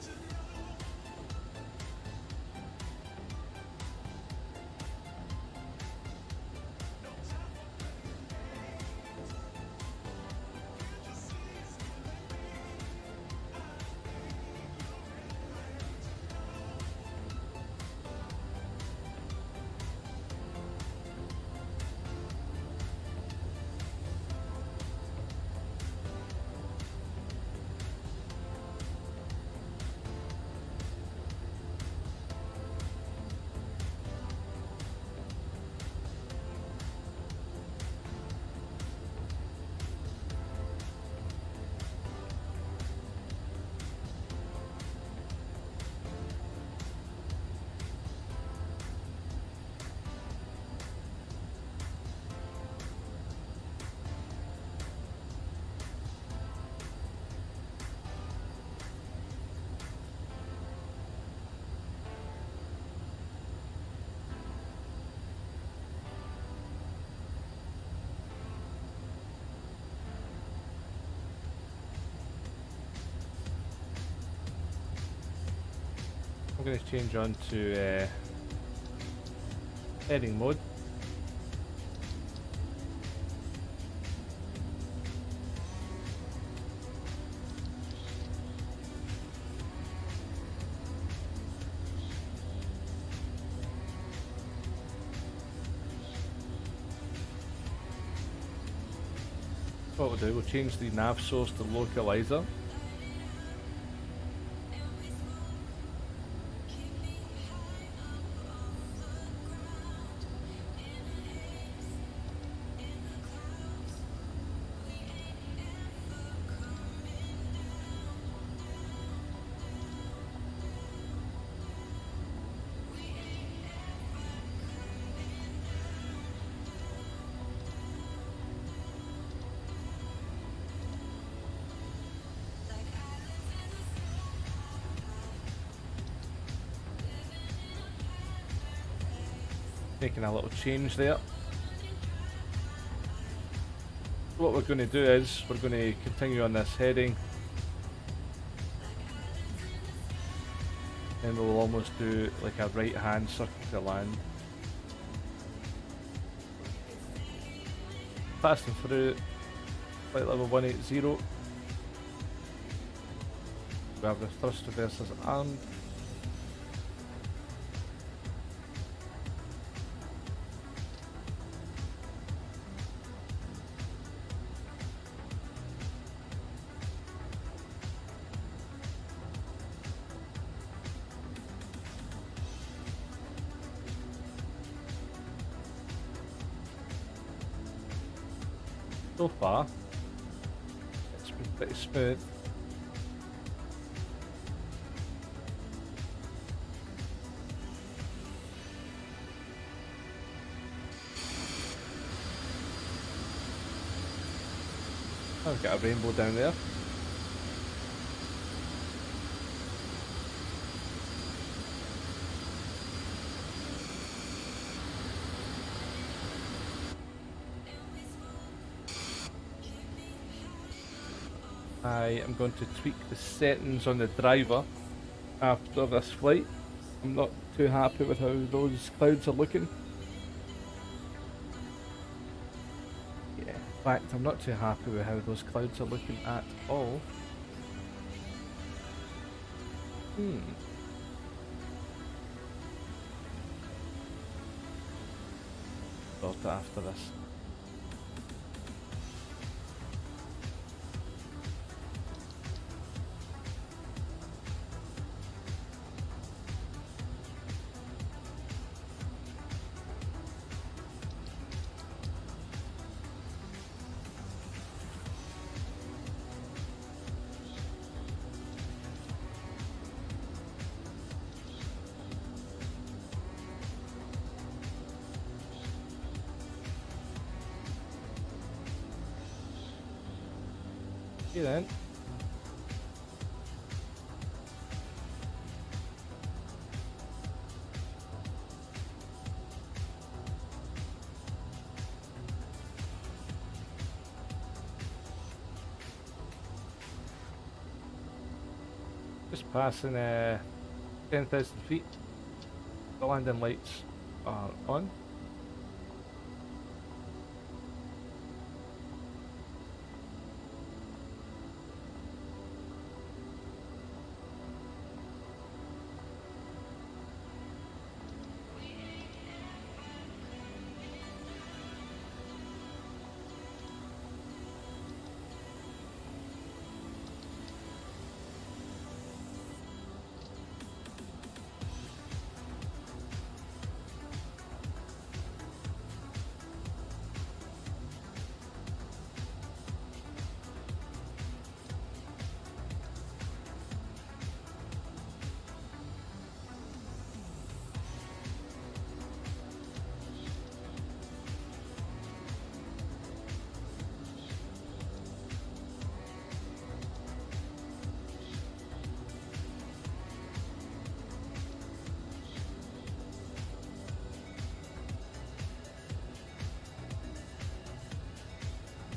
I'm going to change on to heading mode. What we'll do, we'll change the nav source to localizer. Making a little change there. What we're going to do is we're going to continue on this heading, and we'll almost do like a right hand circle to land. Passing through flight level 180. We have the thrust reversers armed. So far, it's been pretty smooth. I've got a rainbow down there. I am going to tweak the settings on the driver after this flight. I'm not too happy with how those clouds are looking. Yeah, in fact, I'm not too happy with how those clouds are looking at all. Sort it after this. Okay then. Just passing 10,000 feet. The landing lights are on.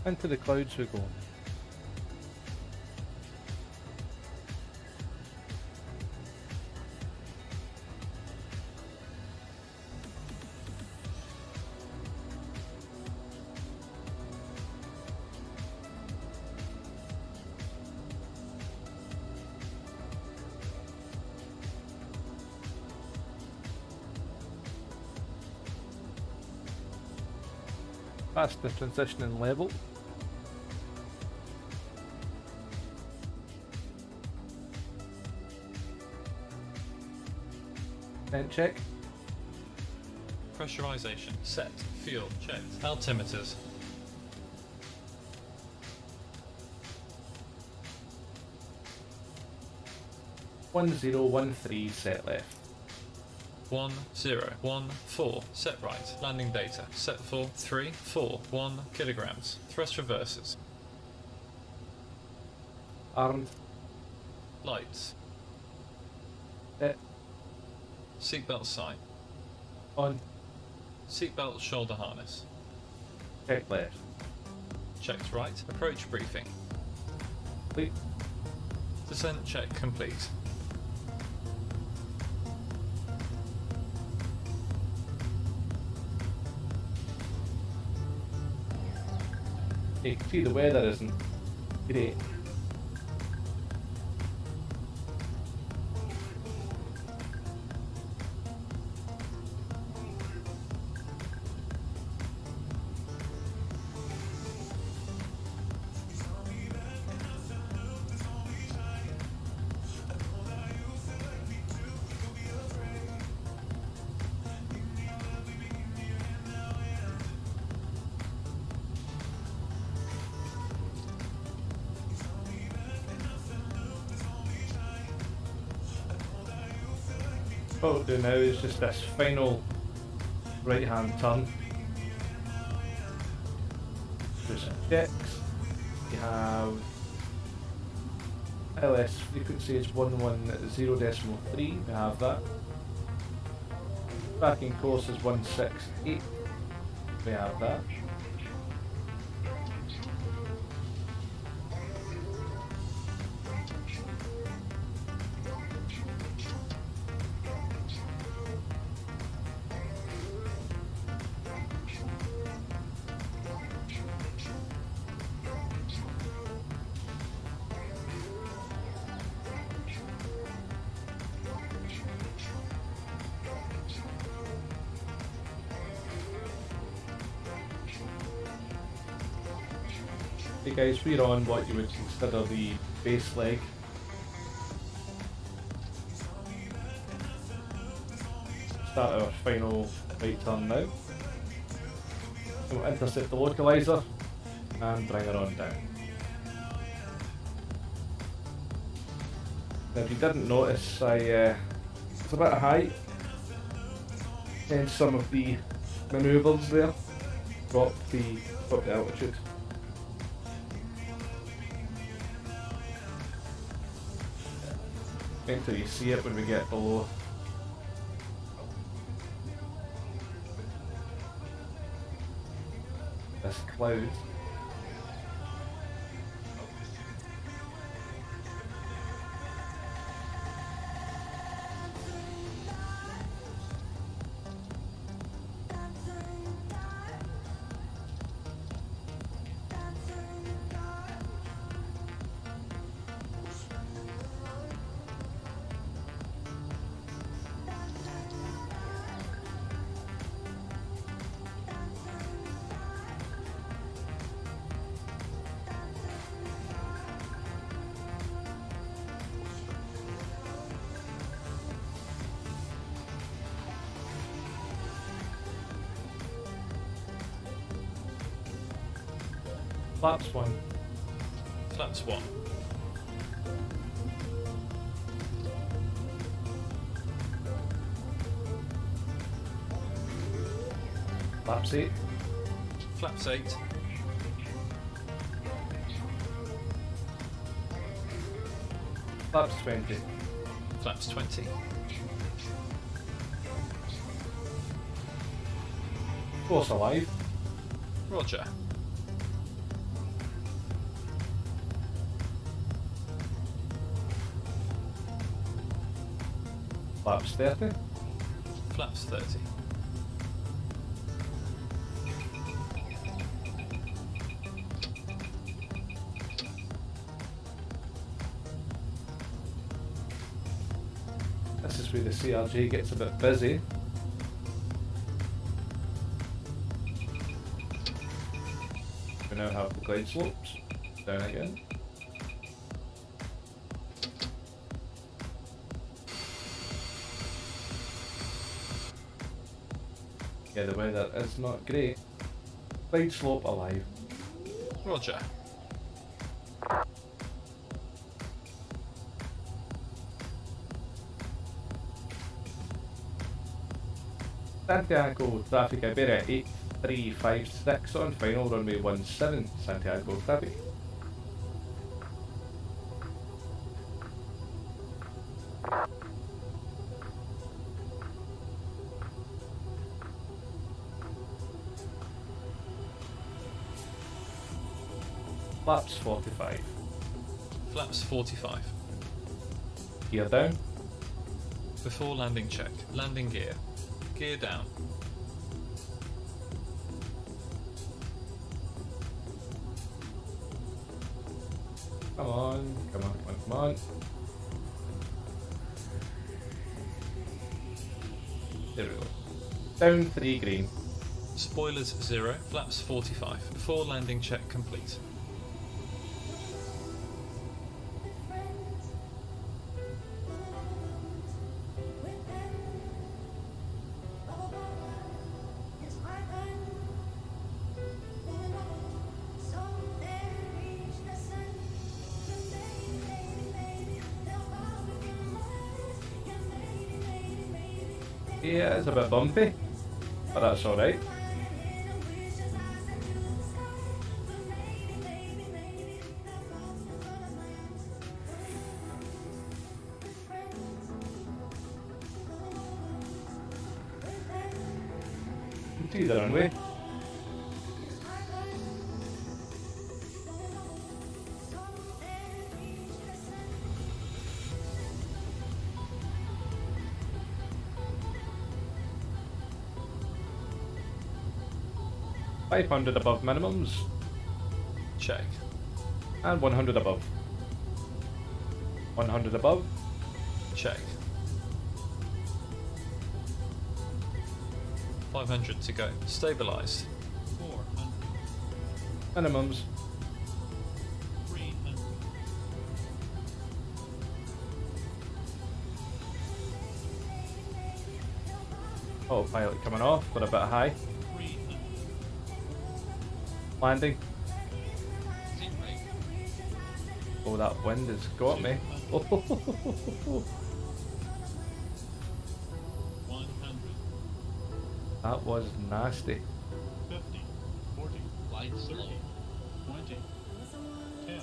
Into the clouds we go. Past the transitioning level. Vent check.
Pressurization set. Fuel checked. Altimeters.
One 1013 set left.
1014 set right. Landing data set for 341 kilograms. Thrust reverses.
Armed.
Lights.
Set.
Seatbelt sign.
On.
Seatbelt shoulder harness.
Check left.
Checked right. Approach briefing.
Complete.
Descent check complete.
You can see the weather isn't great. what we'll do now is just this final right hand turn. Do some checks. You have LS frequency is 110.3, we have that. Tracking course is 168, we have that. Okay guys, we're on what you would consider the base leg. Start our final right turn now. So we'll intercept the localizer and bring her on down. Now if you didn't notice, it's a bit of height and some of the manoeuvres there. Drop the altitude. Wait until you see it when we get below. This cloud. Flaps 1.
Flaps 1.
Flaps 8.
Flaps 8.
Flaps 20.
Flaps 20.
Course alive.
Roger.
Flaps 30.
Flaps 30.
This is where the CRJ gets a bit busy. We now have the glide slopes. Down again. Yeah, the weather is not great. Glide slope alive.
Roger.
Santiago traffic Iberia 8356 on final runway 17 Santiago traffic. Flaps 45.
Flaps 45.
Gear down.
Before landing check. Landing gear. Gear down.
Come on, come on, come on, come on. There we go. Down 3 green.
Spoilers 0. Flaps 45. Before landing check complete.
Yeah, it's a bit bumpy, but that's alright. To the runway. $500 above minimums.
Check.
And 100 above. 100 above.
Check. 500 to go. Stabilized.
400.
Minimums.
300.
Autopilot coming off, but a bit high.
300.
Landing.
Seat brake.
Oh, that wind has got me.
100.
That was nasty.
50. 40.
Glide slow.
20. 10.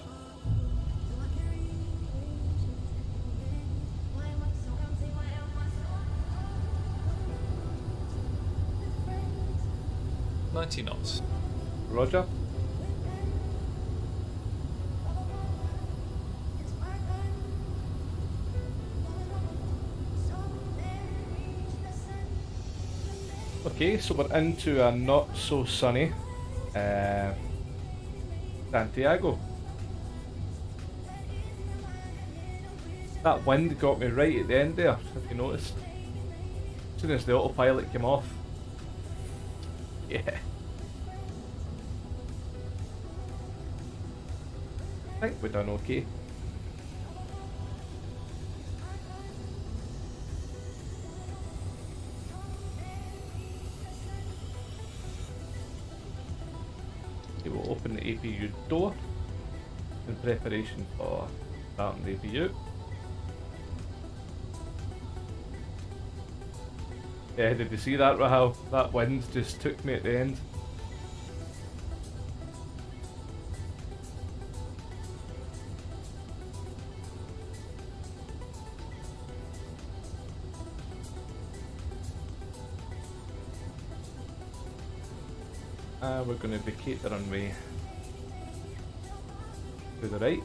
$90 knots.
Roger. Okay, so we're into a not so sunny Santiago. That wind got me right at the end there, if you noticed. As soon as the autopilot came off. Yeah. I think we've done okay. We'll open the APU door in preparation for starting the APU. Yeah, did you see that, Rahal? That wind just took me at the end. We're going to vacate the runway to the right.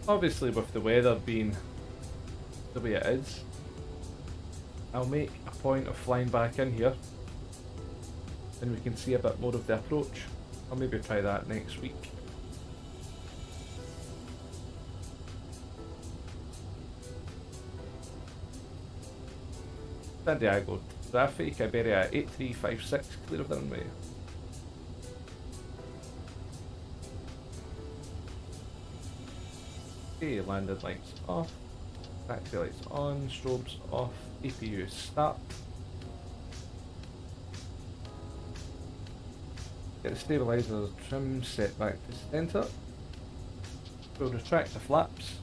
Obviously, with the weather being the way it is, I'll make a point of flying back in here and we can see a bit more of the approach. I'll maybe try that next week. Santiago traffic, Iberia 8356, clear of the runway. Okay, landed lights off, taxi lights on, strobes off, APU start. Get the stabiliser trim set back to centre. We'll retract the flaps.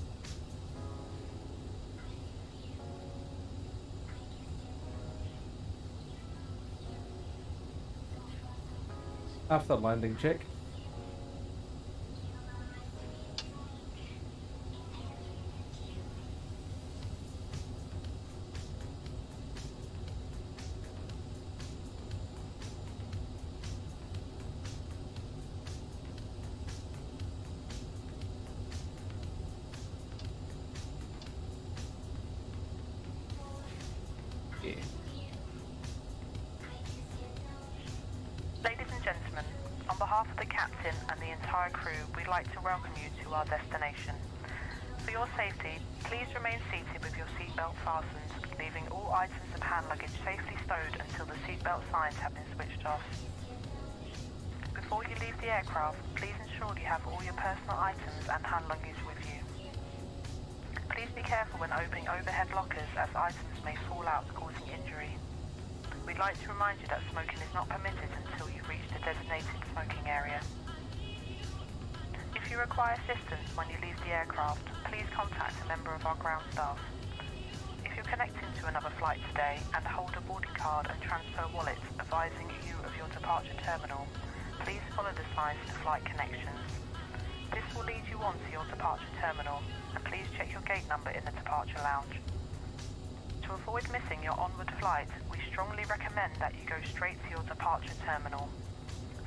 After landing check.
Ladies and gentlemen, on behalf of the captain and the entire crew, we'd like to welcome you to our destination. For your safety, please remain seated with your seatbelt fastened, leaving all items of hand luggage safely stowed until the seatbelt signs have been switched off. Before you leave the aircraft, please ensure you have all your personal items and hand luggage with you. Please be careful when opening overhead lockers as items may fall out, causing injury. We'd like to remind you that smoking is not permitted until you've reached a designated smoking area. If you require assistance when you leave the aircraft, please contact a member of our ground staff. If you're connecting to another flight today and hold a boarding card and transfer wallet advising you of your departure terminal, please follow the signs to flight connections. This will lead you on to your departure terminal, and please check your gate number in the departure lounge. To avoid missing your onward flight, we strongly recommend that you go straight to your departure terminal.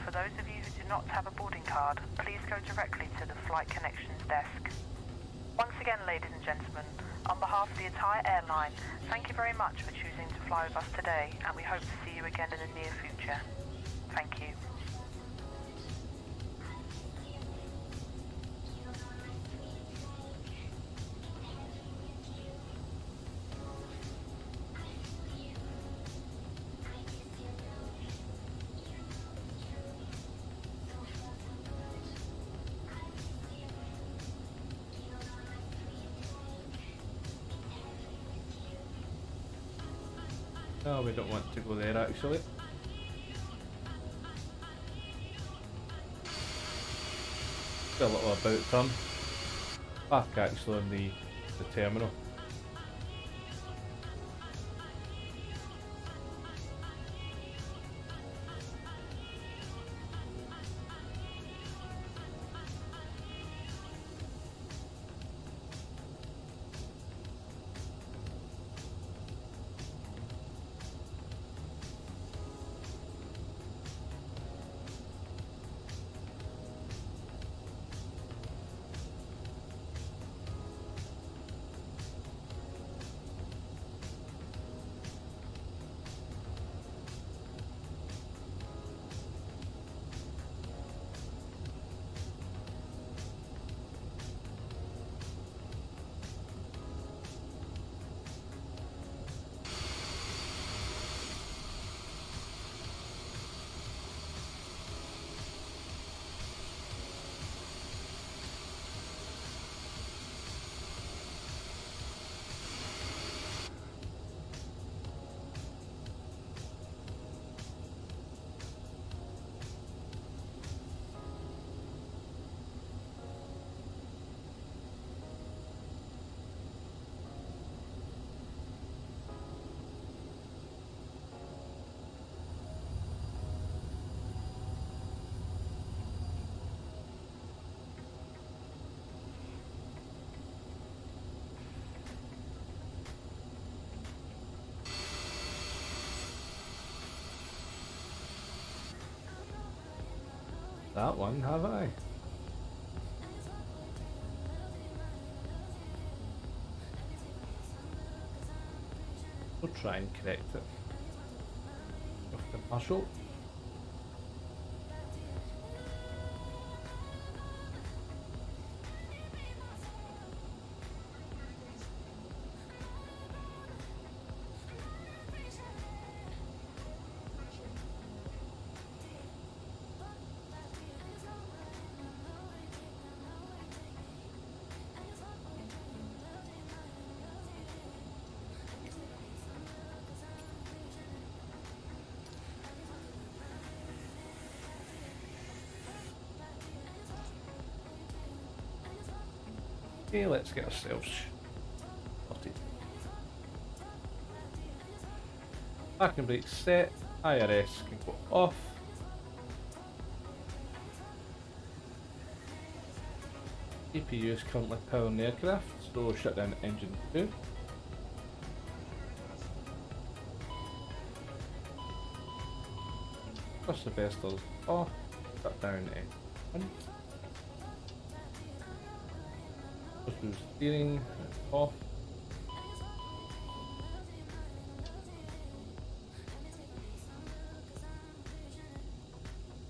For those of you who do not have a boarding card, please go directly to the Flight Connections desk. Once again, ladies and gentlemen, on behalf of the entire airline, thank you very much for choosing to fly with us today, and we hope to see you again in the near future. Thank you.
No, we don't want to go there actually. A little about turn. Back actually on the terminal. That one, have I? We'll try and correct it with the marshal. Okay, let's get ourselves started. Parking brake set, IRS can go off. CPU is currently powering the aircraft, so shut down engine 2. Thrust reversers off, shut down engine 1. Steering off.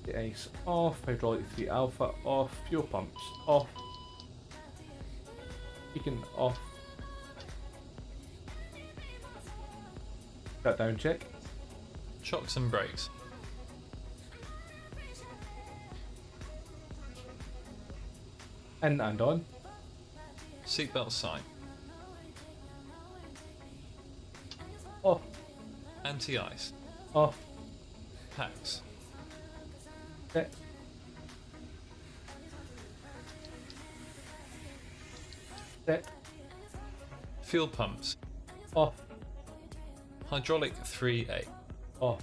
The ice off, hydraulic 3 alpha off, fuel pumps off, beacon off, shut down check.
Shocks and brakes.
In and on.
Seatbelt sign.
Off.
Anti-ice.
Off.
Packs.
Set. Set.
Fuel pumps.
Off.
Hydraulic 3A.
Off.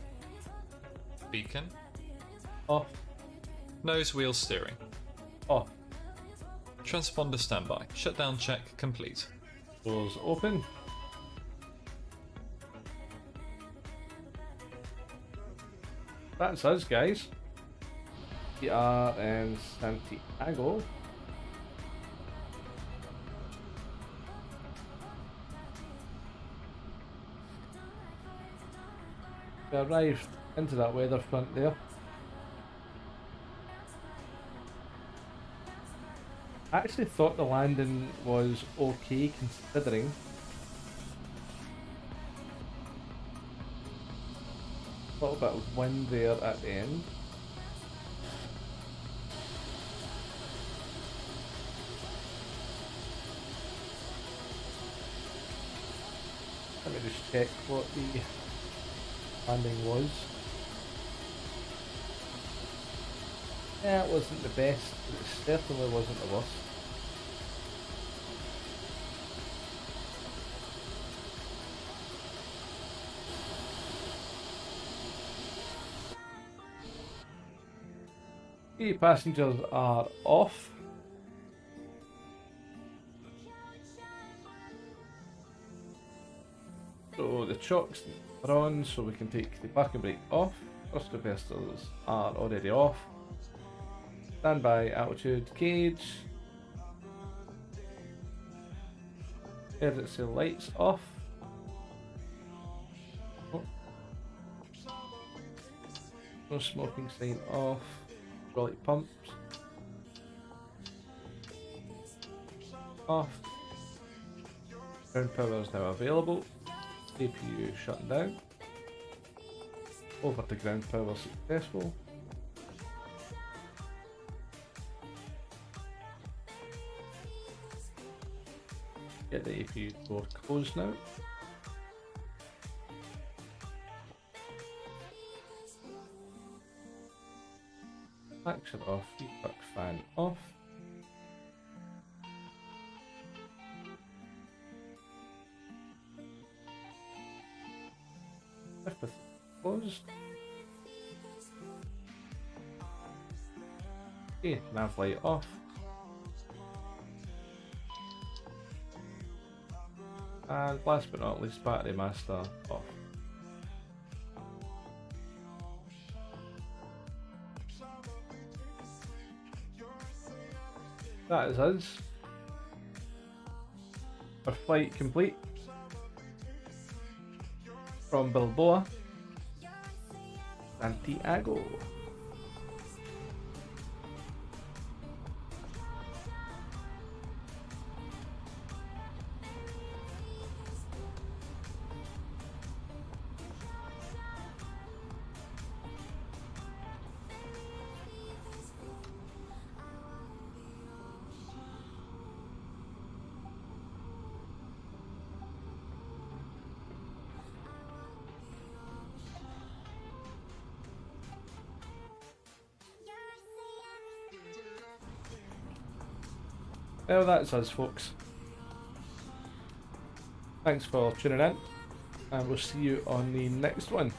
Beacon.
Off.
Nose wheel steering.
Off.
Transponder standby. Shutdown check complete.
Doors open. That's us, guys. We are in Santiago. We arrived into that weather front there. I actually thought the landing was okay considering. A little bit of wind there at the end. Let me just check what the landing was. Yeah, it wasn't the best, but it certainly wasn't the worst. The passengers are off. So the chocks are on, so we can take the parking brake off. Thrust reversers are already off. Standby altitude cage. Emergency lights off. Oh. No smoking sign off. Hydraulic pumps off. Ground power is now available. CPU shutting down. Over to ground power successful. Get the APU door closed now. Action off, heat fan off. Everything closed. Okay, nav light off. And last but not least, battery master off. That is us. Our flight complete from Bilbao, Santiago. Well, that's us, folks. Thanks for tuning in, and we'll see you on the next one.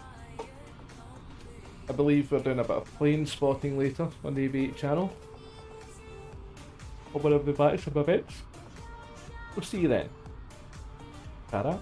I believe we're doing a bit of plane spotting later on the AB8 channel. Or whenever we back some events. We'll see you then. Ta-da.